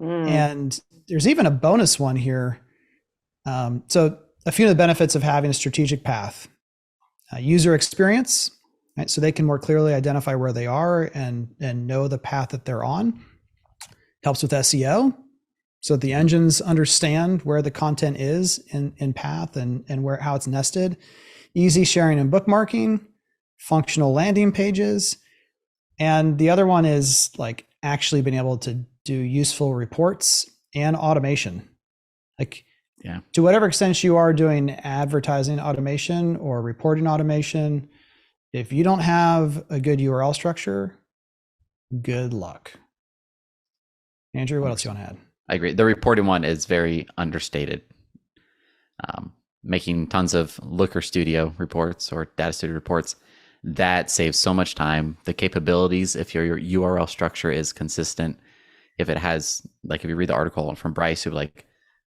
And there's even a bonus one here. So a few of the benefits of having a strategic path. User experience, right? So they can more clearly identify where they are and know the path that they're on. Helps with SEO. So the engines understand where the content is in path and how it's nested. Easy sharing and bookmarking, functional landing pages. And the other one is like actually being able to do useful reports and automation. Like, to whatever extent you are doing advertising automation or reporting automation, if you don't have a good URL structure, good luck. Andrew, what else do you want to add? I agree. The reporting one is very understated. Making tons of Looker Studio reports or Data Studio reports, that saves so much time. The capabilities, if your URL structure is consistent, if it has, like if you read the article from Bryce, you're like,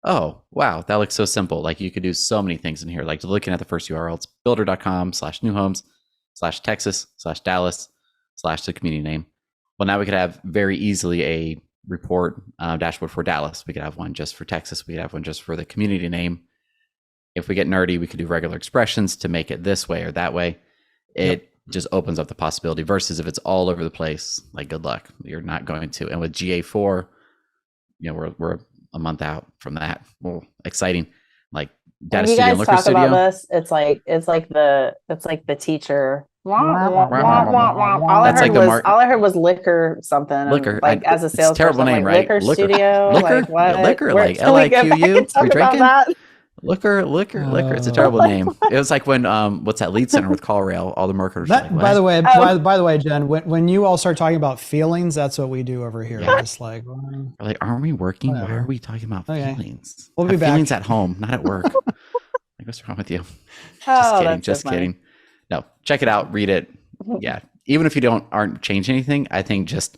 oh, wow, that looks so simple. Like you could do so many things in here. Like looking at the first URL, it's builder.com/newhomes/Texas/Dallas/the community name. Well, now we could have very easily a report dashboard for Dallas. We could have one just for Texas. We could have one just for the community name. If we get nerdy, we could do regular expressions to make it this way or that way. It just opens up the possibility versus if it's all over the place, like good luck. You're not going to. And with GA4, we're a month out from that. Well, exciting. Like Data Studio and Looker Studio. About this, it's like the teacher That's like the all I heard was liquor something. Liquor. Like as a It's a salesperson, terrible like name, right? liquor studio. Liquor, Like what? liquor, Where like can we get back LIQU. and talk We about drinking? that? Liquor. It's a terrible name. It was like when what's that lead center with CallRail? All the marketers. That, like, by the way, Oh. by the way, Jen, when you all start talking about feelings, that's what we do over here. Yeah. It's like, well, We're like, aren't we working? Why whatever. are we talking about Okay. feelings? We'll be Have back. feelings at home, not at work. Like, what's wrong with you? Oh, Just kidding. No, check it out. Read it. Yeah. Even if you aren't changing anything, I think just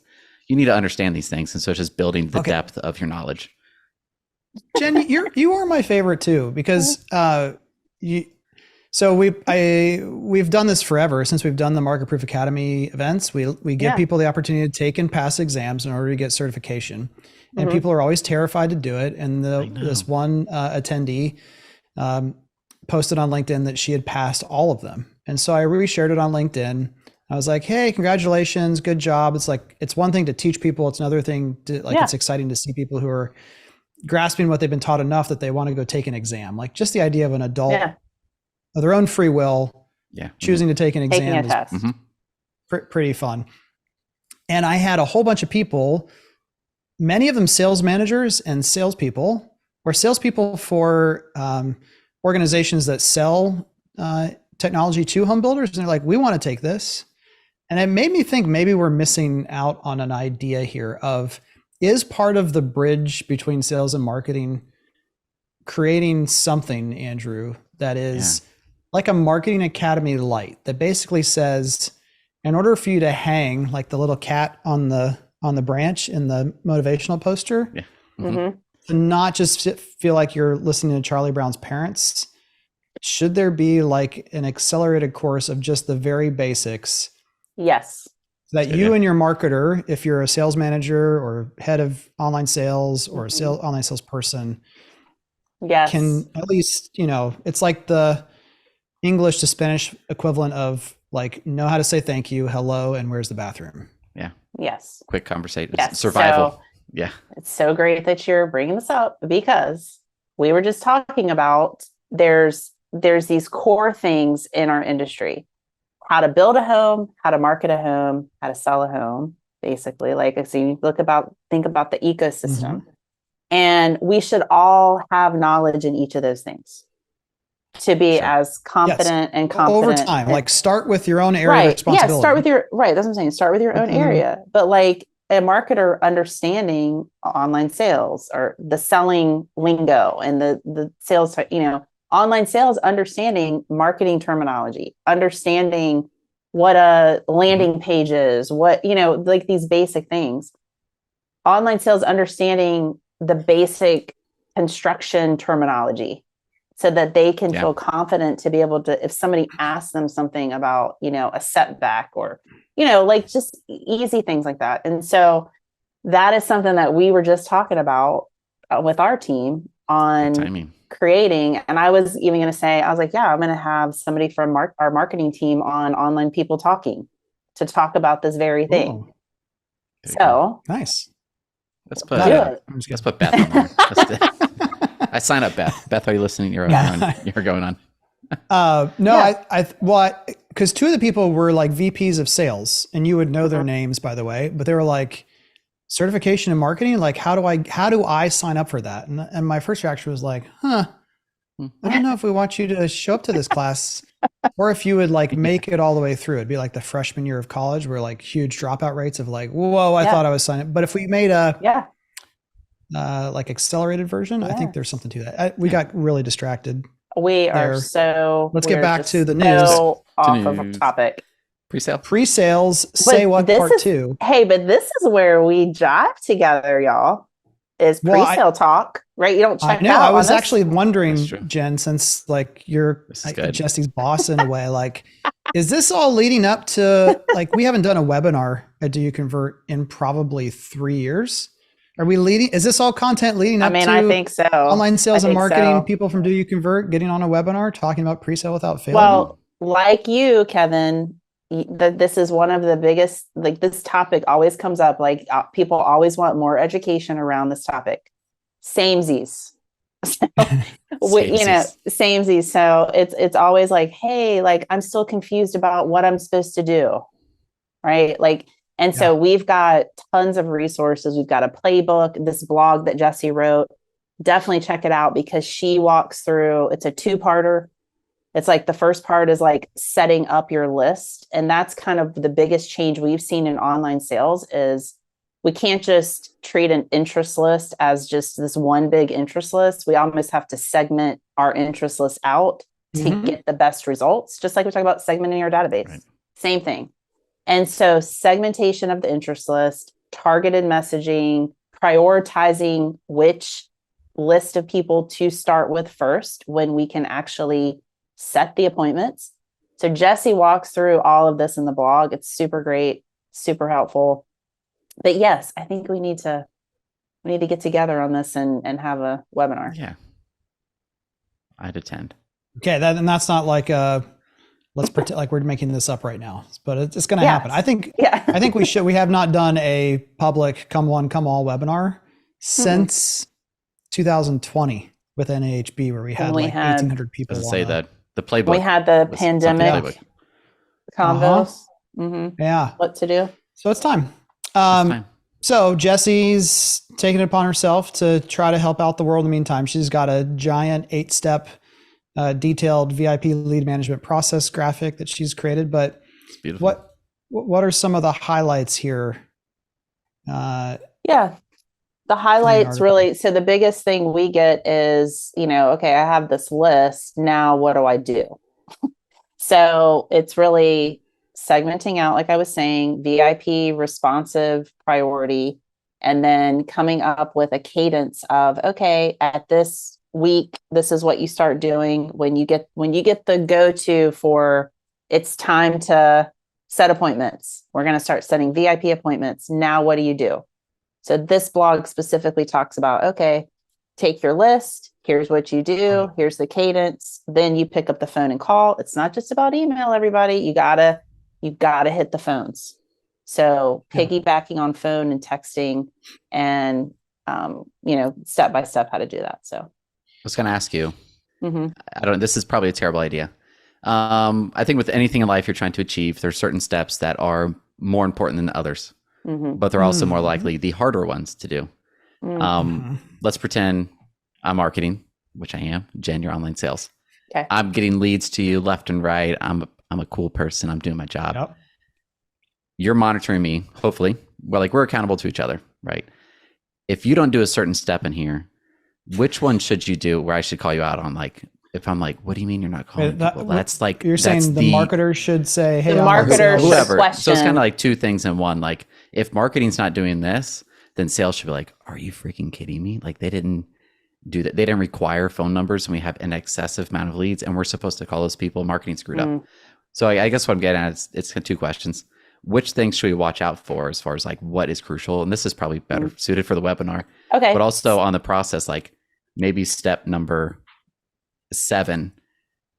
you need to understand these things. And so it's just building the depth of your knowledge. Jen, you are my favorite too, because we've done this forever since we've done the Market Proof Academy events. We give people the opportunity to take and pass exams in order to get certification, and people are always terrified to do it. And this one attendee posted on LinkedIn that she had passed all of them, and so I reshared it on LinkedIn. I was like, "Hey, congratulations, good job." It's like it's one thing to teach people; it's another thing to It's exciting to see people who are grasping what they've been taught enough that they want to go take an exam. Like just the idea of an adult of their own free will, choosing to take an exam is pretty fun. And I had a whole bunch of people, many of them sales managers and salespeople, or salespeople for organizations that sell technology to home builders. And they're like, we want to take this. And it made me think maybe we're missing out on an idea here of, is part of the bridge between sales and marketing creating something, Andrew, that is like a marketing academy light that basically says, in order for you to hang like the little cat on the branch in the motivational poster, to not just feel like you're listening to Charlie Brown's parents, should there be like an accelerated course of just the very basics? Yes. That you and your marketer, if you're a sales manager or head of online sales or a online sales person, can at least, it's like the English to Spanish equivalent of like, know how to say thank you, hello, and where's the bathroom? Yeah. Yes. Quick conversation. Yes. Survival. So, it's so great that you're bringing this up, because we were just talking about there's these core things in our industry: how to build a home, how to market a home, how to sell a home, basically. Like, so you think about the ecosystem, and we should all have knowledge in each of those things to be as confident and competent over time. Like start with your own area of responsibility. Yeah, start with your That's what I'm saying. Start with your own area. But like a marketer understanding online sales or the selling lingo and the sales, online sales, understanding marketing terminology, understanding what a landing page is, what, like these basic things. Online sales, understanding the basic construction terminology, so that they can feel confident to be able to, if somebody asks them something about, a setback or, like just easy things like that. And so that is something that we were just talking about with our team on creating. And I was even going to say, I was like, I'm going to have somebody from our marketing team on Online People Talking to talk about this very thing. So nice. Let's put Beth on there. I sign up, Beth. Beth, are you listening? You're going on. Because two of the people were like VPs of sales, and you would know their names, by the way, but they were like, certification in marketing. Like, how do I sign up for that? And my first reaction was like, I don't know if we want you to show up to this class, or if you would like make it all the way through. It'd be like the freshman year of college, where like huge dropout rates of like, whoa, I thought I was signing up. But if we made a like accelerated version, I think there's something to that. We got really distracted. We are so. Let's get back to the news. Off of topic. Pre-sales. Say what part 2? Hey, but this is where we jive together, y'all. Is pre-sale talk, right? You don't check out. No, I was actually wondering, Jen, since like you're Jesse's boss in a way, like, is this all leading up to like, we haven't done a webinar at Do You Convert in probably 3 years? Are we leading? Is this all content leading up to I think so. Online sales and marketing people from Do You Convert getting on a webinar talking about pre-sale without failing? Well, like you, Kevin, this is one of the biggest, like this topic always comes up. Like people always want more education around this topic. Samesies. So, Samesies. samesies. So it's always like, hey, like I'm still confused about what I'm supposed to do. Right. Like, and so we've got tons of resources. We've got a playbook, this blog that Jessie wrote. Definitely check it out because she walks through, it's a 2-parter. It's like the first part is like setting up your list. And that's kind of the biggest change we've seen in online sales is we can't just treat an interest list as just this one big interest list. We almost have to segment our interest list out to get the best results. Just like we talk about segmenting our database. Right. Same thing. And so segmentation of the interest list, targeted messaging, prioritizing which list of people to start with first when we can actually set the appointments. So Jessie walks through all of this in the blog. It's super great, super helpful. But yes, I think we need to get together on this and have a webinar. Yeah. I'd attend. Okay. That's not like let's pretend like we're making this up right now, but it's going to happen. I think we have not done a public come one, come all webinar since 2020 with NAHB where we had 1,800 people. Let's say that the playbook. We had the pandemic combos. Yeah. What to do. So it's time. So Jessie's taken it upon herself to try to help out the world in the meantime. She's got a giant 8-step detailed VIP lead management process graphic that she's created. But what are some of the highlights here? The highlights really, so the biggest thing we get is, okay, I have this list. Now what do I do? So it's really segmenting out, like I was saying, VIP, responsive, priority, and then coming up with a cadence of, okay, at this week, this is what you start doing when you get the go-to for it's time to set appointments. We're going to start setting VIP appointments. Now, what do you do? So this blog specifically talks about, okay, take your list. Here's what you do. Here's the cadence. Then you pick up the phone and call. It's not just about email, everybody. You gotta hit the phones. So piggybacking on phone and texting and, step by step how to do that. So I was going to ask you, this is probably a terrible idea. I think with anything in life you're trying to achieve, there's certain steps that are more important than others, but they're also more likely the harder ones to do. Let's pretend I'm marketing, which I am. Jen, you're online sales. Okay. I'm getting leads to you left and right. I'm a cool person. I'm doing my job. Yep. You're monitoring me, hopefully. We're accountable to each other, right? If you don't do a certain step in here, which one should you do where I should call you out on? Like, if I'm like, what do you mean you're not calling people? That's like, you're saying the marketer should say, hey, the marketer should question. So it's kind of like two things in one. Like if marketing's not doing this, then sales should be like, are you freaking kidding me? Like they didn't do that. They didn't require phone numbers and we have an excessive amount of leads and we're supposed to call those people. Marketing screwed up. So I guess what I'm getting at is it's two questions. Which things should we watch out for as far as like what is crucial? And this is probably better suited for the webinar. Okay. But also on the process, like maybe step number 7.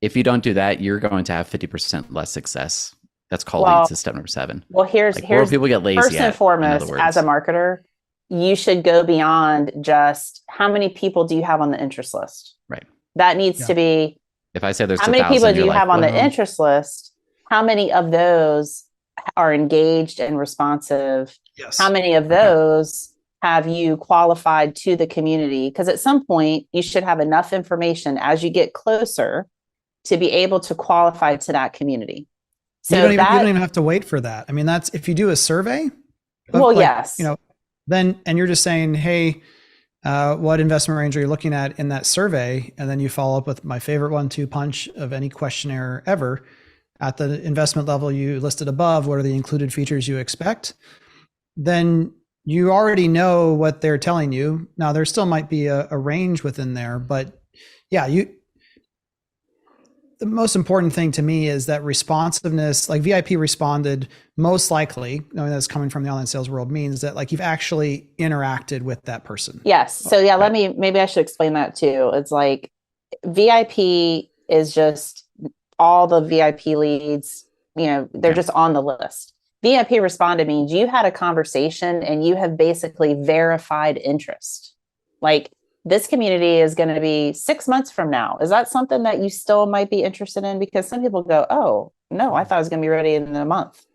If you don't do that, you're going to have 50% less success. That's called leads to step number 7. Well, here's where people get lazy. First and foremost, as a marketer, you should go beyond just how many people do you have on the interest list? Right. That needs to be. If I say there's how many people do you have on the interest list? How many of those are engaged and responsive? Yes. How many of those have you qualified to the community? Because at some point you should have enough information as you get closer to be able to qualify to that community. So you don't even have to wait for that. I mean, that's if you do a survey. Yes. Then, and you're just saying, hey, what investment range are you looking at in that survey? And then you follow up with my favorite 1-2 punch of any questionnaire ever. At the investment level you listed above, what are the included features you expect? Then you already know what they're telling you. Now there still might be a range within there, but yeah, the most important thing to me is that responsiveness, like VIP responded most likely, knowing that's coming from the online sales world, means that like you've actually interacted with that person. Yes. So yeah, maybe I should explain that too. It's like VIP is just all the VIP leads, they're just on the list. VIP responded means you had a conversation and you have basically verified interest. Like this community is going to be 6 months from now. Is that something that you still might be interested in? Because some people go, oh, no, I thought it was going to be ready in a month.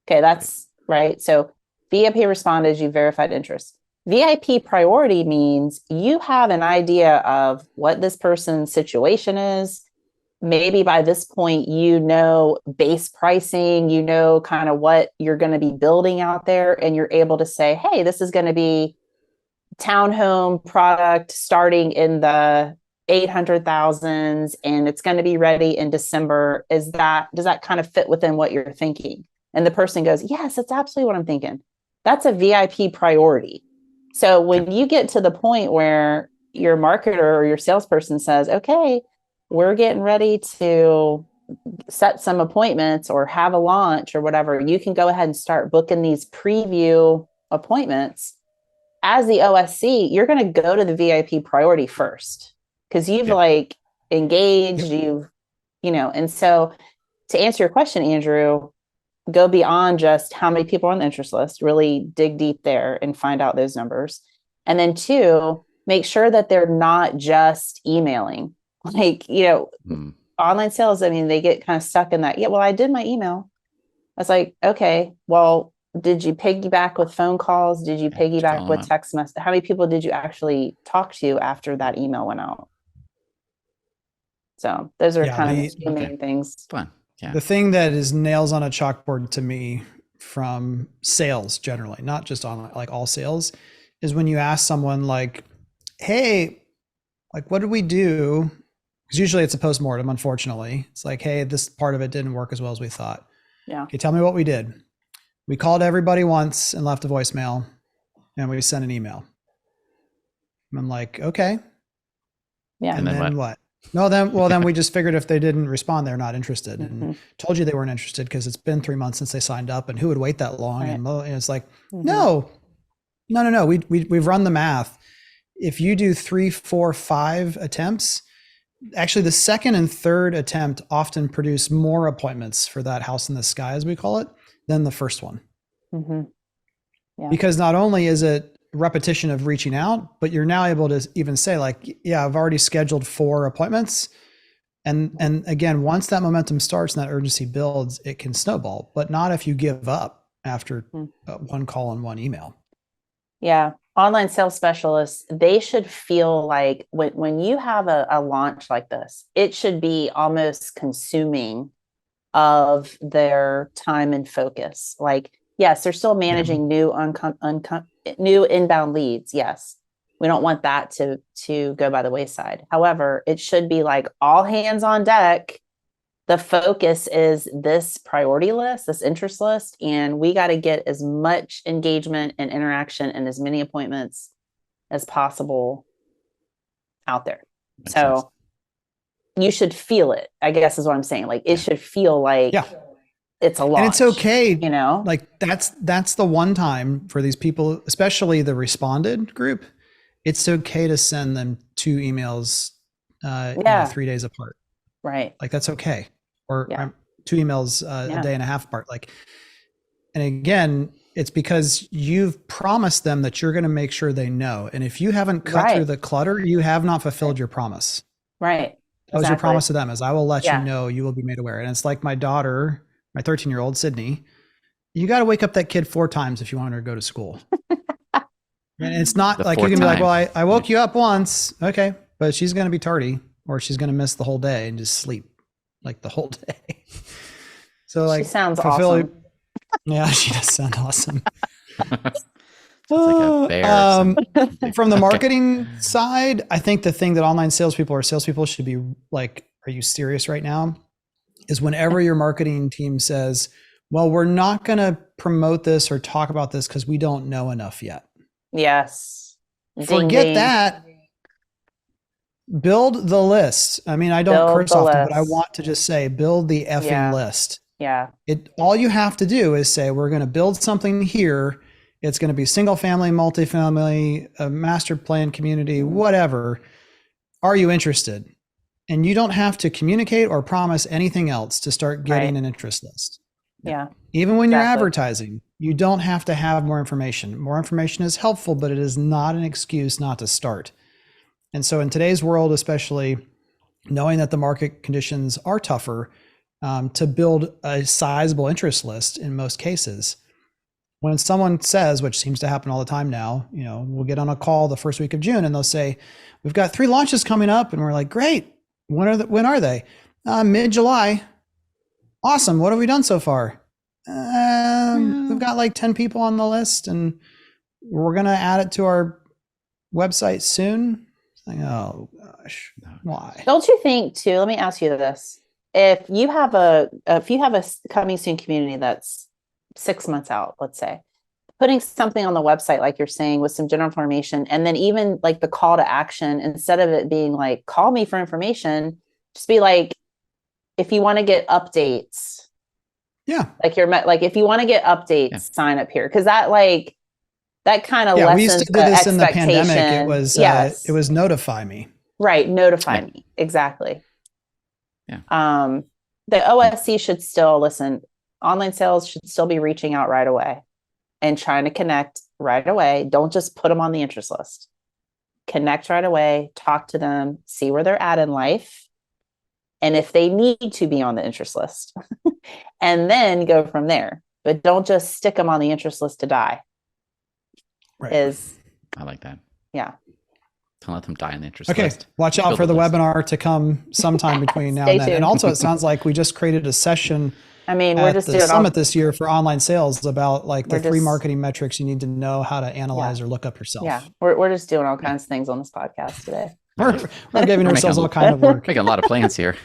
Okay, that's right. So VIP responded, you verified interest. VIP priority means you have an idea of what this person's situation is. Maybe by this point, you know base pricing, you know kind of what you're going to be building out there, and you're able to say, hey, this is going to be townhome product starting in the 800,000s and it's going to be ready in December. Does that kind of fit within what you're thinking? And the person goes, yes, that's absolutely what I'm thinking. That's a VIP priority. So when you get to the point where your marketer or your salesperson says, okay, we're getting ready to set some appointments or have a launch or whatever, you can go ahead and start booking these preview appointments. As the OSC, you're going to go to the VIP priority first because you've like engaged, and so to answer your question, Andrew, go beyond just how many people are on the interest list, really dig deep there and find out those numbers. And then 2, make sure that they're not just emailing. Online sales, I mean, they get kind of stuck in that. Yeah, well, I did my email. I was like, okay, well, did you piggyback with phone calls? Did you piggyback with text messages? How many people did you actually talk to after that email went out? So those are kind of the 2 main things. Fun. Yeah. The thing that is nails on a chalkboard to me from sales generally, not just online, like all sales, is when you ask someone like, hey, like, what did we do? Because usually it's a postmortem, unfortunately. It's like, hey, this part of it didn't work as well as we thought. Yeah. Okay, tell me what we did. We called everybody once and left a voicemail, and we sent an email. And I'm like, okay. Yeah. And then what? No, then we just figured if they didn't respond, they're not interested. And told you they weren't interested because it's been 3 months since they signed up, and who would wait that long? Right. And it's like, no. We've run the math. If you do 3, 4, 5 attempts, actually the second and third attempt often produce more appointments for that house in the sky, as we call it, than the first one. Yeah. Because not only is it repetition of reaching out, but you're now able to even say like, yeah, I've already scheduled 4 appointments. And again, once that momentum starts and that urgency builds, it can snowball, but not if you give up after 1 call and 1 email. Yeah. Online sales specialists, they should feel like when you have a launch like this, it should be almost consuming of their time and focus. Like, yes, they're still managing new inbound leads. Yes. We don't want that to go by the wayside. However, it should be like all hands on deck. The focus is this priority list, this interest list, and we got to get as much engagement and interaction and as many appointments as possible out there. Makes sense. You should feel it, I guess is what I'm saying. Like it should feel like it's a launch. And it's okay. Like that's the one time for these people, especially the responded group, it's okay to send them 2 emails 3 days apart. Right. Like that's okay. Or 2 emails a day and a half apart. Like, and again, it's because you've promised them that you're going to make sure they know. And if you haven't cut through the clutter, you have not fulfilled your promise. Right. That was your promise to them, is I will let you know, you will be made aware. And it's like my daughter, my 13-year-old Sydney, you got to wake up that kid 4 times if you want her to go to school. And it's not like you can be like, well, I woke you up once. Okay. But she's going to be tardy, or she's going to miss the whole day and just sleep like the whole day. So like, she sounds awesome. Yeah, she does sound awesome. Like a bear from the marketing side, I think the thing that online salespeople should be like, are you serious right now? Is whenever your marketing team says, well, we're not going to promote this or talk about this because we don't know enough yet. Yes. Forget that. Build the list. I mean, I don't curse often, but I want to just say, build the effing list. Yeah. All you have to do is say, we're going to build something here. It's going to be single family, multifamily, a master plan community, whatever. Are you interested? And you don't have to communicate or promise anything else to start getting an interest list. Yeah. Even when you're advertising, you don't have to have more information. More information is helpful, but it is not an excuse not to start. And so in today's world, especially knowing that the market conditions are tougher, to build a sizable interest list in most cases. When someone says, which seems to happen all the time now, we'll get on a call the first week of June and they'll say, we've got 3 launches coming up. And we're like, great. When are they? Mid-July. Awesome. What have we done so far? We've got like 10 people on the list and we're going to add it to our website soon. It's like, oh gosh, why? Don't you think too? Let me ask you this. If you have a coming soon community that's 6 months out, let's say, putting something on the website, like you're saying, with some general information, and then even like the call to action, instead of it being like, call me for information, just be like, if you want to get updates, like if you want to get updates, sign up here. Cause that kind of lessens we used to do this in the pandemic. It was notify me. Right. Notify me. Exactly. Yeah. The OSC should still listen. Online sales should still be reaching out right away and trying to connect right away. Don't just put them on the interest list. Connect right away, talk to them, see where they're at in life. And if they need to be on the interest list, and then go from there. But don't just stick them on the interest list to die. Right. I like that. Yeah. Don't let them die in the interest list. Okay. Watch out for the webinar to come sometime between now and then. And also, it sounds like we just created a session. We're just doing summit this year for online sales about like the 3 marketing metrics you need to know how to analyze or look up yourself. Yeah. We're just doing all kinds of things on this podcast today. We're giving ourselves all kind of work. Making a lot of plans here.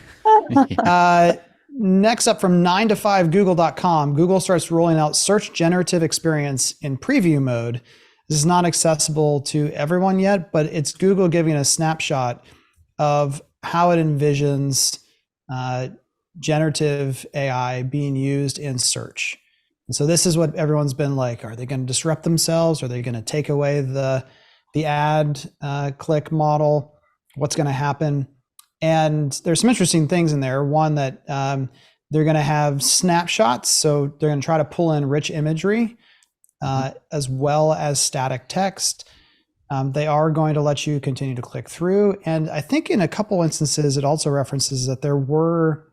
Next up, from 9to5google.com, Google starts rolling out search generative experience in preview mode. This is not accessible to everyone yet, but it's Google giving a snapshot of how it envisions generative AI being used in search. And so this is what everyone's been like, are they going to disrupt themselves? Are they going to take away the ad click model? What's going to happen? And there's some interesting things in there. One, that they're going to have snapshots. So they're going to try to pull in rich imagery as well as static text. They are going to let you continue to click through. And I think in a couple instances, it also references that there were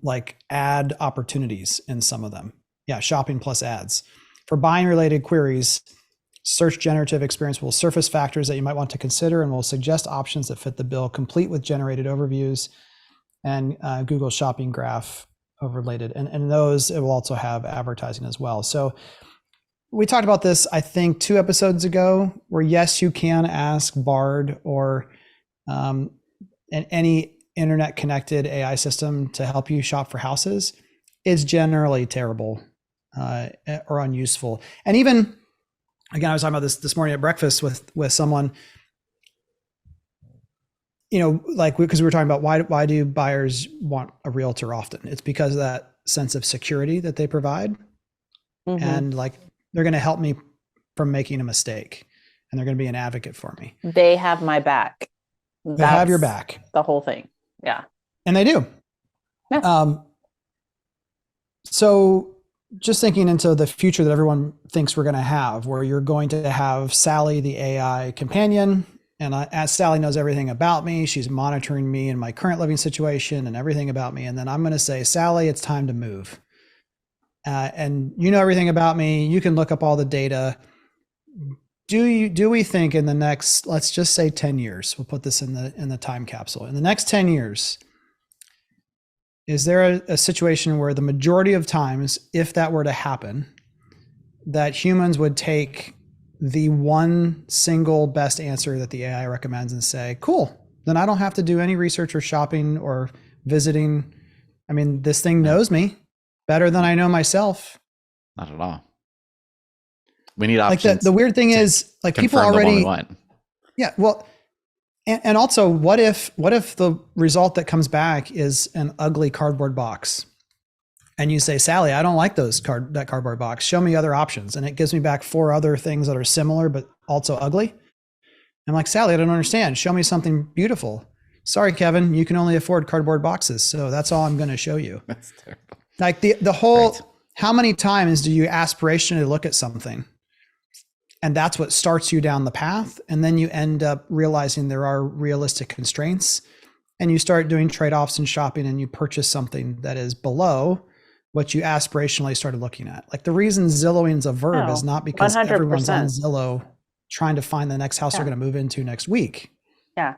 like ad opportunities in some of them. Yeah, shopping plus ads. For buying related queries, search generative experience will surface factors that you might want to consider and will suggest options that fit the bill, complete with generated overviews and Google Shopping Graph overlaid. And those, it will also have advertising as well. So we talked about this, I think, 2 episodes ago, where yes, you can ask Bard or any internet connected AI system to help you shop for houses. It's generally terrible or unuseful. And even, again, I was talking about this morning at breakfast with someone, like, because we were talking about why do buyers want a realtor often? It's because of that sense of security that they provide. Mm-hmm. And like, they're going to help me from making a mistake and they're going to be an advocate for me. They have my back. They have your back. The whole thing. Yeah. And they do. Yeah. So just thinking into the future that everyone thinks we're going to have, where you're going to have Sally, the AI companion, and as Sally knows everything about me, she's monitoring me in my current living situation and everything about me. And then I'm going to say, Sally, it's time to move. And you know everything about me. You can look up all the data. Do we think in the next, let's just say 10 years, we'll put this in the time capsule. In the next 10 years, is there a situation where the majority of times, if that were to happen, that humans would take the one single best answer that the AI recommends and say, cool, then I don't have to do any research or shopping or visiting. I mean, this thing knows me better than I know myself. Not at all. We need options. Like the weird thing is, like, people already, yeah, well, and also, what if the result that comes back is an ugly cardboard box, and you say, Sally, I don't like that cardboard box. Show me other options, and it gives me back 4 other things that are similar but also ugly. I'm like, Sally, I don't understand. Show me something beautiful. Sorry, Kevin, you can only afford cardboard boxes, so that's all I'm going to show you. That's terrible. Like the whole, right. How many times do you aspirationally look at something And that's what starts you down the path. And then you end up realizing there are realistic constraints, and you start doing trade-offs and shopping, and you purchase something that is below what you aspirationally started looking at. Like the reason Zillowing's a verb is not because 100%. everyone's on Zillow trying to find the next house they're going to move into next week. Yeah.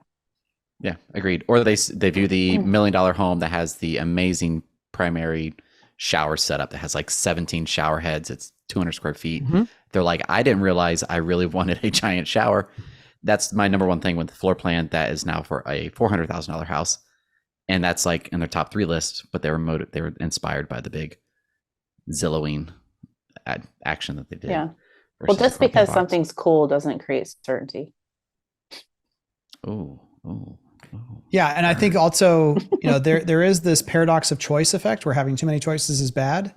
Yeah, agreed. Or they view the $1 million home that has the amazing primary shower setup that has like 17 shower heads. It's 200 square feet. Mm-hmm. They're like, I didn't realize I really wanted a giant shower. That's my number one thing with the floor plan. That is now for a $400,000 house. And that's like in their top 3 list, but they were inspired by the big Zillowing action that they did. Yeah. Well, just because something's cool doesn't create certainty. Oh. Yeah, and I think also, there is this paradox of choice effect where having too many choices is bad.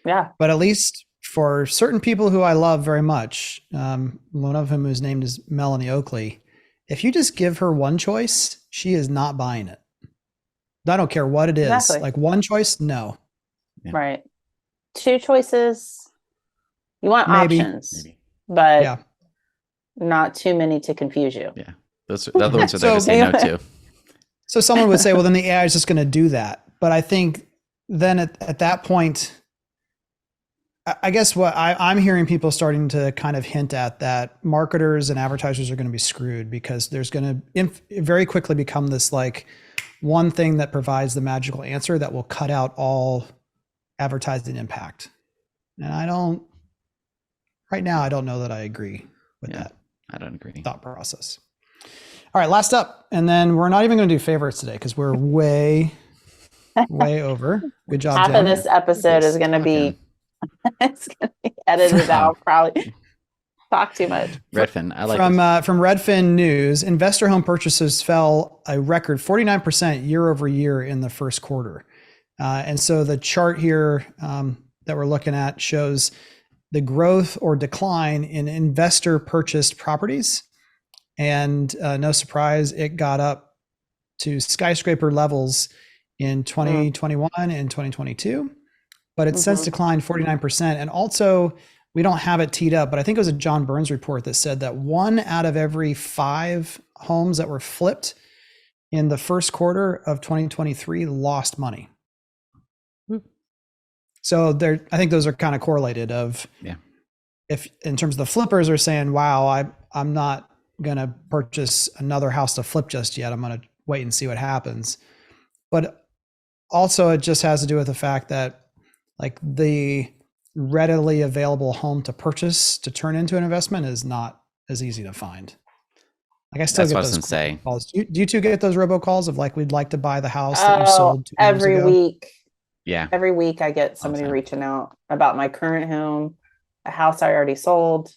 Yeah. But at least for certain people who I love very much, one of them whose name is Melanie Oakley, if you just give her one choice, she is not buying it. I don't care what it is. Exactly. Like one choice, no. Yeah. Right. 2 choices. You want Maybe. options, but Yeah. not too many to confuse you. Yeah. Those are the other ones are there to say no to. So someone would say, well, then the AI is just going to do that. But I think then at that point, I guess what I'm hearing people starting to kind of hint at that marketers and advertisers are going to be screwed, because there's going to very quickly become this like one thing that provides the magical answer that will cut out all advertising impact. And right now, I don't know that I agree with that. I don't agree. Thought process. All right, last up. And then we're not even going to do favorites today because we're way over. Good job, Half Jen. of this episode is going to be it's going to be edited out. Probably talk too much. Redfin, I like from Redfin News. Investor home purchases fell a record 49% year over year in the first quarter, and so the chart here that we're looking at shows the growth or decline in investor purchased properties. And no surprise, it got up to skyscraper levels in 2021 and 2022, but it's since declined 49%. And also, we don't have it teed up, but I think it was a John Burns report that said that 1 out of every 5 homes that were flipped in the first quarter of 2023 lost money. So I think those are kind of correlated if in terms of the flippers are saying, wow, I'm not going to purchase another house to flip just yet. I'm going to wait and see what happens. But also it just has to do with the fact that like the readily available home to purchase to turn into an investment is not as easy to find. Like I still get those calls. Do you two get those robocalls of like, we'd like to buy the house that you sold 2 years ago? Every week. Yeah. Every week I get somebody reaching out about my current home, a house I already sold,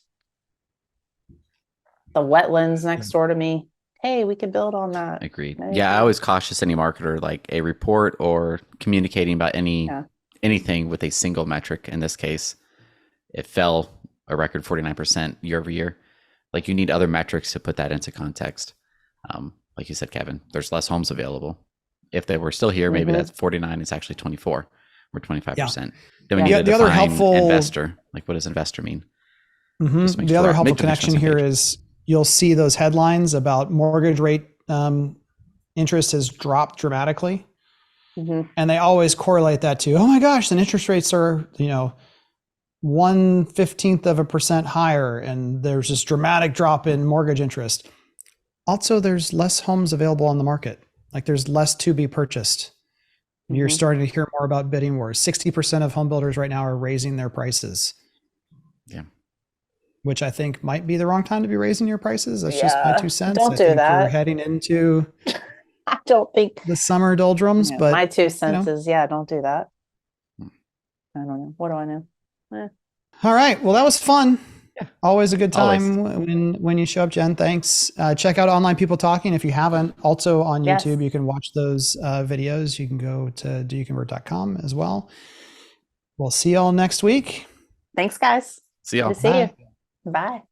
the wetlands next door to me. Hey, we could build on that. Agreed. Yeah, I always cautious any marketer, like a report or communicating about anything with a single metric. In this case, it fell a record 49% year over year. Like you need other metrics to put that into context. Like you said, Kevin, there's less homes available. If they were still here, maybe that's 49. It's actually 24 or 25%. Then we need to define helpful investor. Like what does investor mean? The other helpful connection here is you'll see those headlines about mortgage rate interest has dropped dramatically. And they always correlate that to, oh my gosh, then interest rates are, 1/15% higher. And there's this dramatic drop in mortgage interest. Also, there's less homes available on the market. Like there's less to be purchased. You're starting to hear more about bidding wars. 60% of home builders right now are raising their prices. Yeah. Which I think might be the wrong time to be raising your prices. That's just my 2 cents. Don't do that. We're heading into I don't think the summer doldrums, but my 2 cents is, don't do that. I don't know. What do I know? All right. Well, that was fun. Yeah. Always a good time when you show up, Jen. Thanks. Check out Online People Talking if you haven't. Also on YouTube, you can watch those videos. You can go to doyouconvert.com as well. We'll see y'all next week. Thanks, guys. See y'all. Good to see you. Bye.